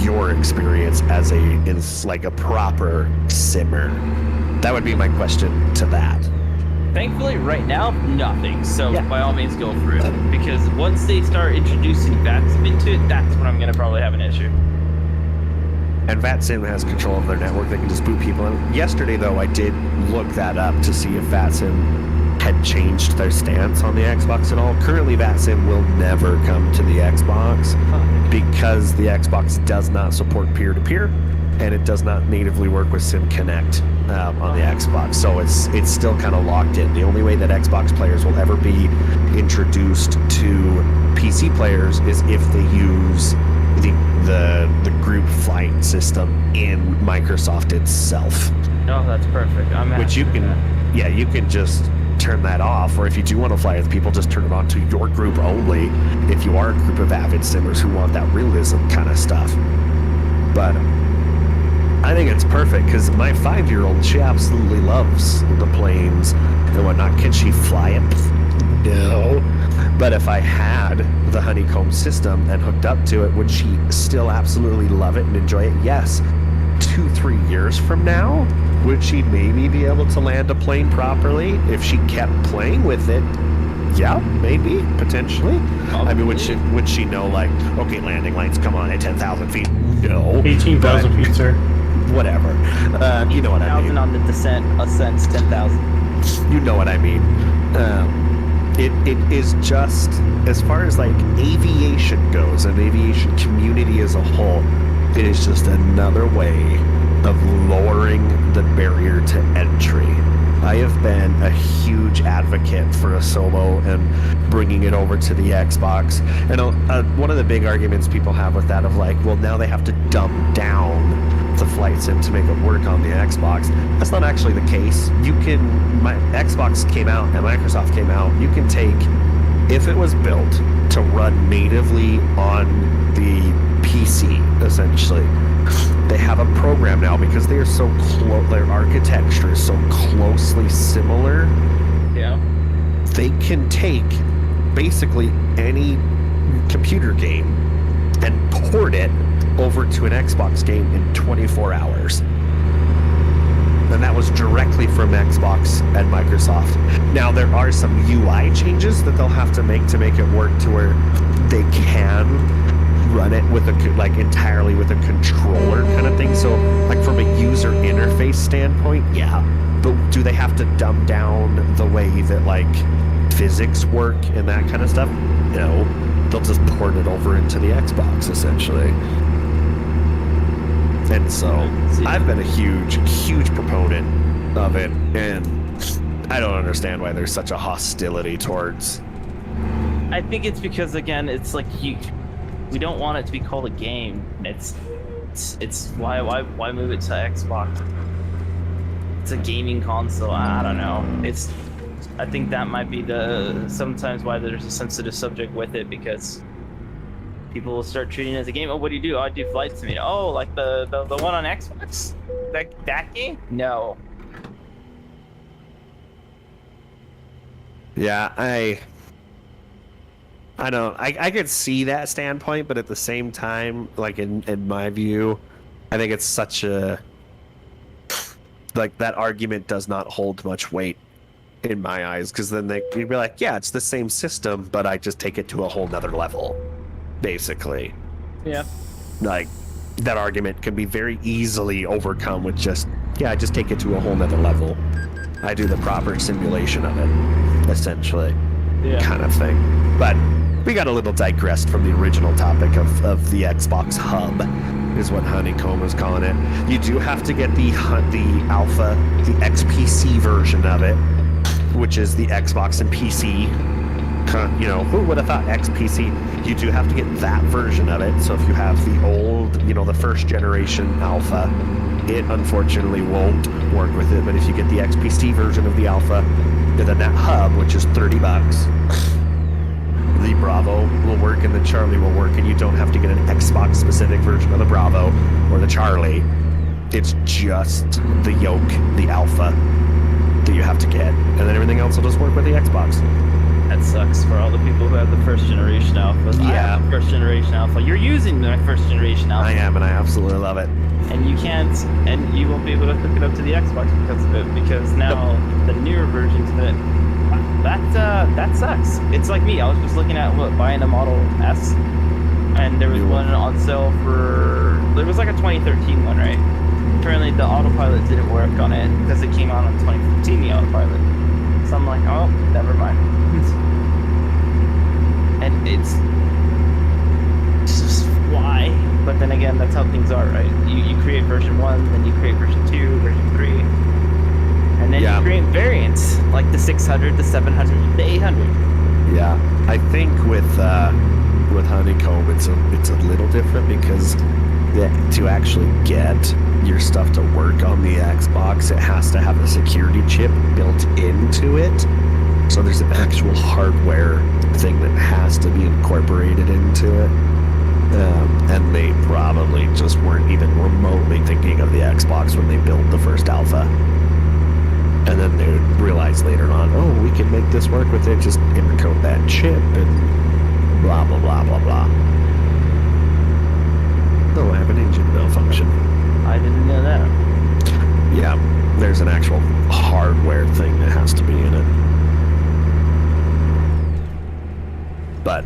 your experience as a proper simmer? That would be my question to that. Thankfully, right now, nothing. So Yeah. by all means, go for it. Because once they start introducing VATSIM into it, that's when I'm going to probably have an issue. And VATSIM has control of their network. They can just boot people in. Yesterday, though, I did look that up to see if VATSIM had changed their stance on the Xbox at all. Currently, VATSIM will never come to the Xbox because the Xbox does not support peer-to-peer, and it does not natively work with SimConnect on the Xbox. So it's still kind of locked in. The only way that Xbox players will ever be introduced to PC players is if they use the group flight system in Microsoft itself. Oh, that's perfect. I'm happy Which you with can, that. yeah, you can just turn that off, or if you do want to fly with people, just turn it on to your group only if you are a group of avid simmers who want that realism kind of stuff. But I think it's perfect because my 5-year-old, she absolutely loves the planes and whatnot. Can she fly it? No. But if I had the Honeycomb system and hooked up to it, would she still absolutely love it and enjoy it? Yes. 2-3 years from now, would she maybe be able to land a plane properly if she kept playing with it? Yeah, maybe, potentially. I mean, would she know, like, okay, landing lights, come on, at 10,000 feet? No. 18,000 feet, sir. Whatever. You know what I mean. 1,000 on the ascent's 10,000. You know what I mean. It is just, as far as like aviation goes, and aviation community as a whole, it is just another way of lowering the barrier to entry. I have been a huge advocate for a solo and bringing it over to the Xbox. And one of the big arguments people have with that of like, well, now they have to dumb down the flight sim to make it work on the Xbox. That's not actually the case. Xbox came out and Microsoft came out. You can take, if it was built to run natively on the PC, essentially, they have a program now because they are so close, their architecture is so closely similar. Yeah. They can take basically any computer game and port it over to an Xbox game in 24 hours. And that was directly from Xbox and Microsoft. Now, there are some UI changes that they'll have to make it work to where they can run it with entirely with a controller kind of thing. So, like, from a user interface interface standpoint, yeah. But do they have to dumb down the way that like physics work and that kind of stuff? No. They'll just port it over into the Xbox essentially. And so I've been a huge proponent of it, and I don't understand why there's such a hostility towards. I think it's because, again, it's like we don't want it to be called a game. It's why move it to Xbox? It's a gaming console. I don't know. I think that might be sometimes why there's a sensitive subject with it, because people will start treating it as a game. Oh, what do? Oh, I do flight simulator. Oh, like the one on Xbox? That game? No. Yeah, I don't. I could see that standpoint, but at the same time, like in my view, I think it's such a like that argument does not hold much weight in my eyes, because then you'd be like, yeah, it's the same system, but I just take it to a whole nother level, basically. Yeah. Like that argument can be very easily overcome with just I just take it to a whole nother level. I do the proper simulation of it, essentially, kind of thing. But we got a little digressed from the original topic of the Xbox Hub, is what Honeycomb was calling it. You do have to get the alpha, the XPC version of it, which is the Xbox and PC. You know, who would have thought XPC? You do have to get that version of it. So if you have the old, the first generation alpha, it unfortunately won't work with it. But if you get the XPC version of the alpha, then that hub, which is $30, the Bravo will work and the Charlie will work, and you don't have to get an Xbox specific version of the Bravo or the Charlie. It's just the yoke, the alpha, that you have to get, and then everything else will just work with the Xbox. That sucks for all the people who have the first generation alpha. Yeah. I have the first generation alpha. You're using my first generation alpha. I am, and I absolutely love it. And you can't, and you won't be able to hook it up to the Xbox because of it, because now the newer versions of it, that sucks. It's like me. I was just looking at buying a Model S, and there was one on sale there was like a 2013 one, right? Apparently the autopilot didn't work on it because it came out on 2015, the autopilot. So I'm like, oh, never mind. And it's just why? But then again, that's how things are, right? You create version 1, then you create version 2, version 3, and then you create variants like the 600, the 700, the 800. Yeah, I think with Honeycomb, it's a little different because to actually get your stuff to work on the Xbox, it has to have a security chip built into it. So there's an actual hardware thing that has to be incorporated into it. And they probably just weren't even remotely thinking of the Xbox when they built the first alpha. And then they realized later on, oh, we can make this work with it, just encode that chip and blah, blah, blah, blah, blah. Oh, I have an engine malfunction. I didn't know that. Yeah, there's an actual hardware thing that has to be in it. But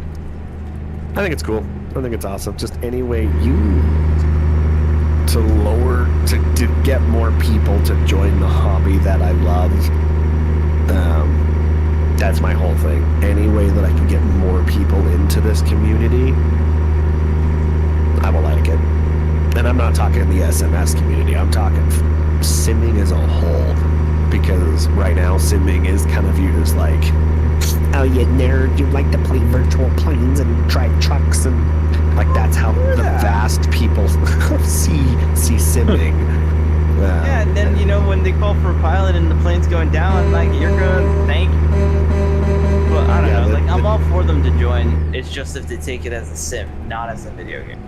I think it's cool. I think it's awesome. Just any way to get more people to join the hobby that I love. That's my whole thing. Any way that I can get more people into this community, I will like it. And I'm not talking the S.M.S community. I'm talking simming as a whole. Because right now, simming is kind of viewed as like, oh, you nerd, you like to play virtual planes and drive trucks, and like that's how the vast people see simming. Yeah, and then when they call for a pilot and the plane's going down, like you're going, thank you. But I don't know, I'm all for them to join. It's just if they take it as a sim, not as a video game.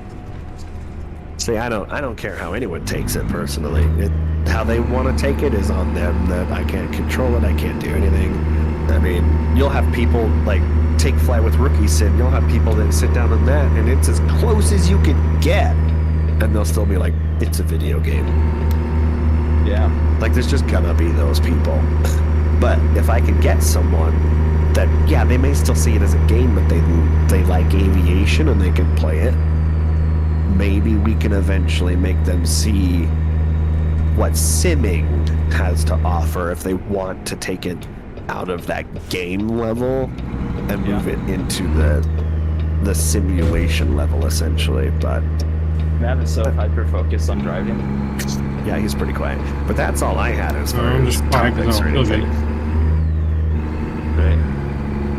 See, I don't care how anyone takes it personally. How they want to take it is on them. That I can't control it. I can't do anything. I mean, you'll have people like take flight with Rookie Sim. You'll have people that sit down on that, and it's as close as you can get, and they'll still be like, "It's a video game." Yeah. Like, there's just gonna be those people. But if I can get someone that, they may still see it as a game, but they like aviation and they can play it. Maybe we can eventually make them see what simming has to offer if they want to take it out of that game level and move it into the simulation level, essentially. But Mav is so hyper focused on driving. yeah, he's pretty quiet. But that's all I had as far I'm as just quiet topics because or I don't feel anything. good. Right.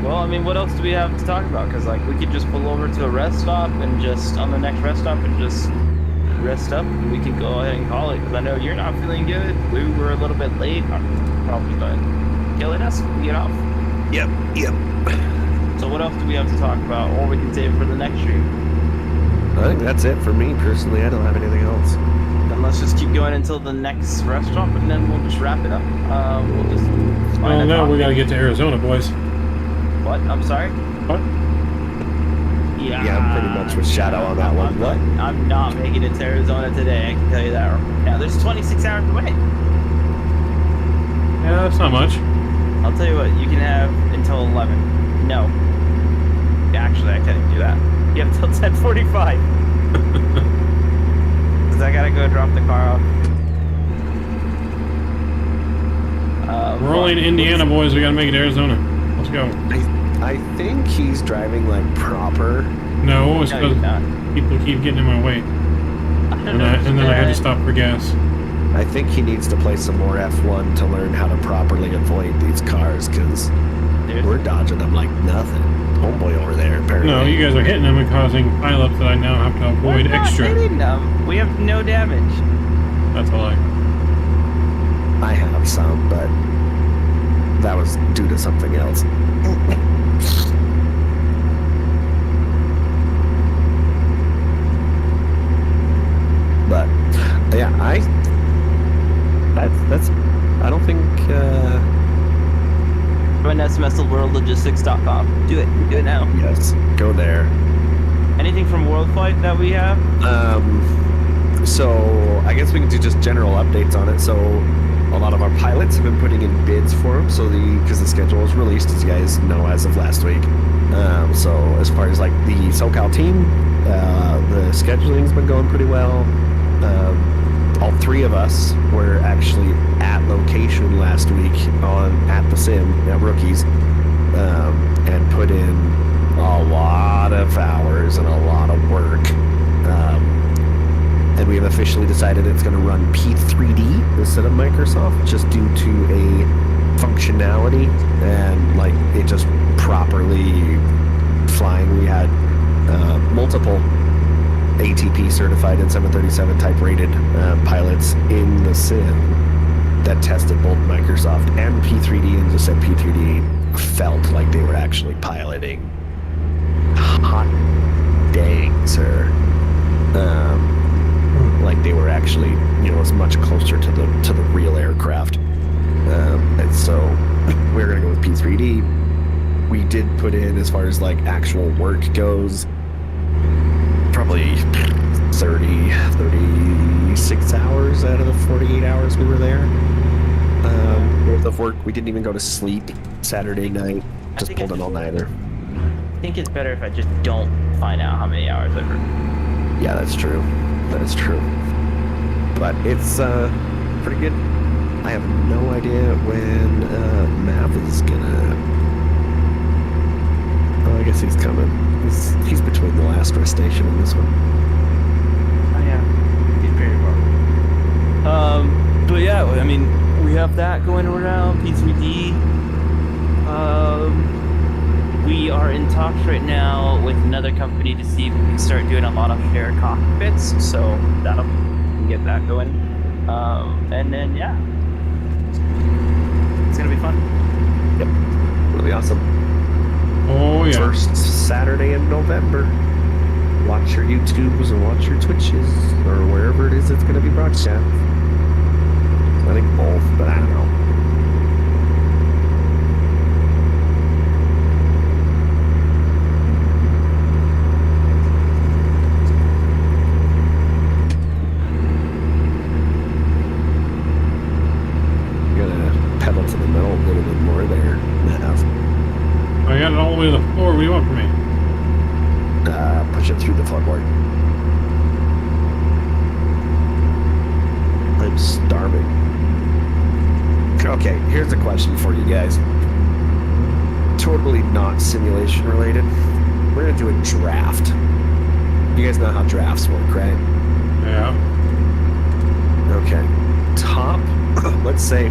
Well, I mean, what else do we have to talk about? Because, like, we could just pull over to a rest stop and just, on the next rest stop, and just rest up. We can go ahead and call it. Because I know you're not feeling good. We were a little bit late. Probably but killing us. We get off. Yep. So what else do we have to talk about? Or we can save it for the next stream. I think that's it for me personally. I don't have anything else. Then let's just keep going until the next rest stop, and then we'll just wrap it up. We'll just. Oh no, we gotta get to Arizona, boys. What? I'm sorry? What? Yeah, I'm pretty much with Shadow on that one. What? I'm not making it to Arizona today, I can tell you that. Yeah, there's 26 hours away. Yeah, that's not much. I'll tell you what, you can have until 11. No. Actually, I can't do that. You have until 10:45. Because I gotta go drop the car off. We're only in Indiana, boys. We gotta make it to Arizona. Let's go. I think he's driving like proper. No, it's No, you're because not. people keep getting in my way. And then I had to stop for gas. I think he needs to play some more F1 to learn how to properly avoid these cars, because we're dodging them like nothing. Homeboy over there, apparently. No, you guys are hitting them and causing pileups that I now have to avoid We're not extra. hitting them. We have no damage. That's a lie. I have some, but that was due to something else. But yeah, that's I don't think Join SMS Logisctic.com. Do it. Do it now. yes, go there. Anything from World Flight that we have? So I guess we can do just general updates on it. So a lot of our pilots have been putting in bids for them. So because the schedule was released, as you guys know, as of last week. So as far as like the SoCal team, the scheduling's been going pretty well. All three of us were actually at location last week at the sim at Rookies, and put in a lot of hours and a lot of work. And we have officially decided it's going to run P3D instead of Microsoft, just due to a functionality and like it just properly flying. We had multiple ATP certified and 737 type rated pilots in the sim that tested both Microsoft and P3D, and just said P3D felt like they were actually piloting. Hot dang, sir. Like they were actually, as much closer to the real aircraft. And so we're gonna go with P3D. We did put in, as far as like actual work goes, probably 36 hours out of the 48 hours we were there. Worth of work. We didn't even go to sleep Saturday night. Just pulled an all-nighter. I think it's better if I just don't find out how many hours I've worked. Yeah, that's true. That is true. But it's pretty good. I have no idea when Mav is gonna... Oh, I guess he's coming. He's between the last rest station and this one. Oh yeah, he's pretty far. But yeah, I mean, we have that going around. P3D. We are in talks right now with another company to see if we can start doing a lot of shared cockpits. So we can get that going. And then yeah, it's gonna be fun. Yep, it'll be awesome. Oh yeah. First Saturday in November. Watch your YouTubes and watch your Twitches or wherever it is it's going to be broadcast. I think both, but I don't know. You're gonna pedal to the metal a little bit more there, Nav. I got it all the way to the floor. What do you want from me? Push it through the floorboard. I'm starving. Okay, here's a question for you guys. Totally not simulation related. We're gonna do a draft. You guys know how drafts work, right? Yeah. Okay. Top, let's say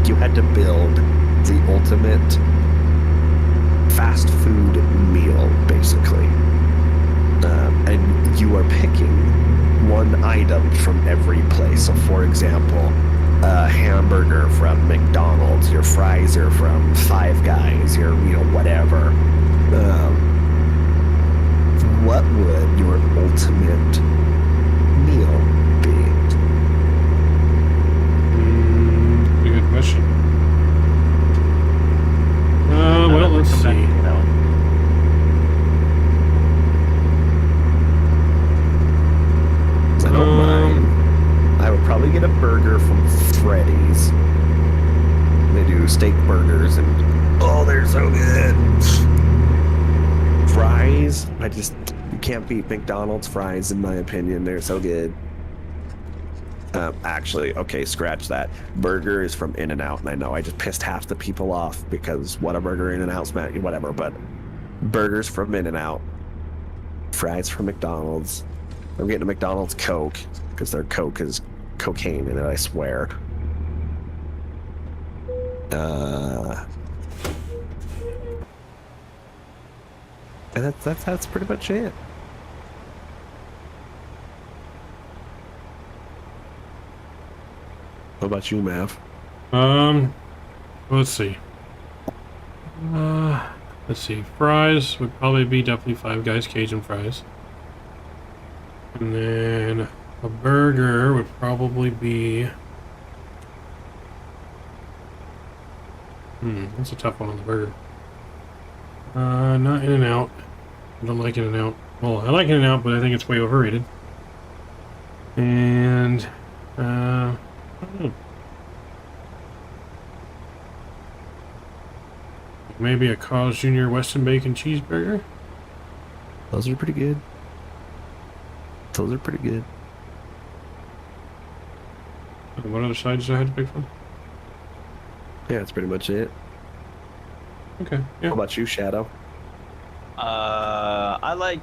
you had to build the ultimate fast food meal, basically. And you are picking one item from every place. So, for example, a hamburger from McDonald's, your fries are from Five Guys, your, whatever. What would your ultimate meal be? Good question. Well, let's see. I don't mind. I would probably get a burger from Freddy's. They do steak burgers and they're so good. Fries, you can't beat McDonald's fries in my opinion. They're so good. Actually, okay, scratch that. Burger is from In-N-Out, and I know I just pissed half the people off because what a burger In-N-Out's whatever, but burgers from In-N-Out, fries from McDonald's. I'm getting a McDonald's Coke because their Coke is cocaine in it, I swear. And that's pretty much it. What about you, Mav? Let's see. Let's see. Fries would probably be definitely Five Guys Cajun fries. And then a burger would probably be... that's a tough one on the burger. Not In-N-Out. I don't like In-N-Out. Well, I like In-N-Out, but I think it's way overrated. And, I don't know. Maybe a Carl's Jr. Weston Bacon cheeseburger? Those are pretty good. Those are pretty good. What other sides do I have to pick from? Yeah, that's pretty much it. Okay, yeah. How about you, Shadow? I like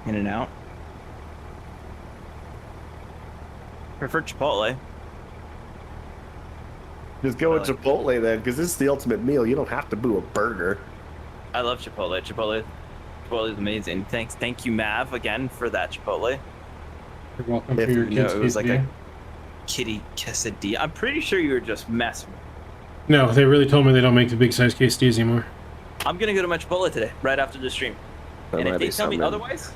In-N-Out. Prefer Chipotle. Just go with Chipotle then, because this is the ultimate meal. You don't have to do a burger. I love Chipotle. Chipotle is amazing. Thank you, Mav, again for that Chipotle. You're welcome If for your You know, kids' it was like pizza. a kitty quesadilla. I'm pretty sure you were just messing. No, they really told me they don't make the big size quesadillas anymore. I'm gonna go to my Chipotle today, right after the stream. That And if might they be tell me something. otherwise,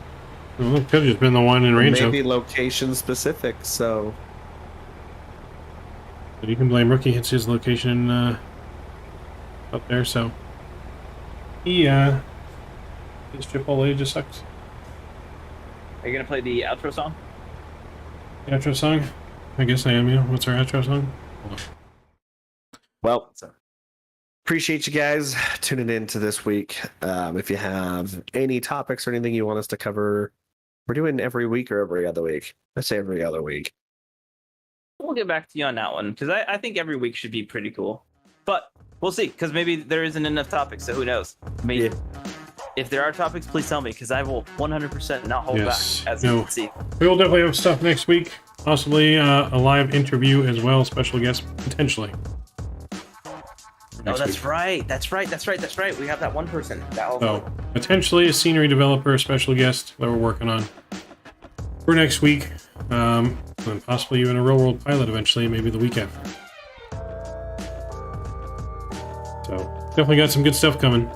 Well, it could have just been the one in Rancho. Maybe location specific, so... But you can blame Rookie. It's his location up there, so... Yeah. This Chipotle just sucks. are you gonna play the outro song? The outro song? I guess I am, yeah. What's our outro song? Hold on. Well, appreciate you guys tuning in to this week. If you have any topics or anything you want us to cover, we're doing every week or every other week. I say every other week. We'll get back to you on that one because I think every week should be pretty cool. But we'll see because maybe there isn't enough topics, so who knows? Maybe if there are topics, please tell me because I will 100% not hold Yes. back, as you can see. We will definitely have stuff next week. Possibly a live interview as well. Special guest, potentially. No, Next that's week. right. That's right. We have that one person. So, potentially a scenery developer, special guest that we're working on for next week. And possibly even a real world pilot eventually, maybe the week after. So, definitely got some good stuff coming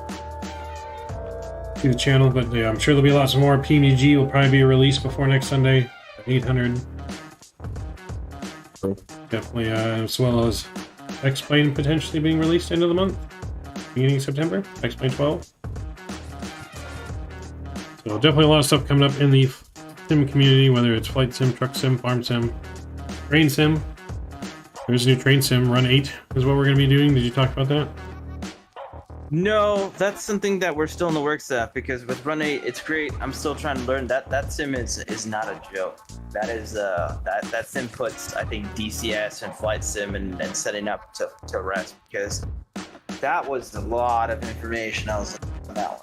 to the channel, but yeah, I'm sure there'll be lots more. PMG will probably be released before next Sunday, 800. Cool. Definitely, as well as X-Plane potentially being released end of the month, beginning of September, X-Plane 12. So definitely a lot of stuff coming up in the sim community, whether it's flight sim, truck sim, farm sim, train sim. There's a new train sim, Run 8 is what we're going to be doing. Did you talk about that? No, that's something that we're still in the works of because with Run 8, it's great. I'm still trying to learn that sim is not a joke. That is that sim puts I think DCS and flight sim and setting up to rest because that was a lot of information. I was like, that one.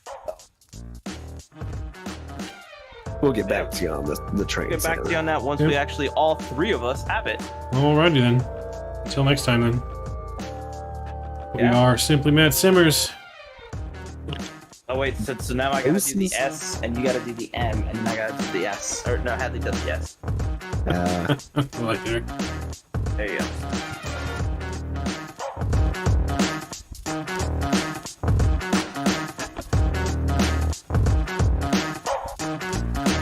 We'll get back to you on the train. Get back to you on that once we actually all three of us have it. Alrighty then. Until next time then. We Yeah. are Simply Mad Simmers. Oh wait, so now I gotta do the S and you gotta do the M and then I gotta do the S. Or no, Hadley does the S. Like there. There you go.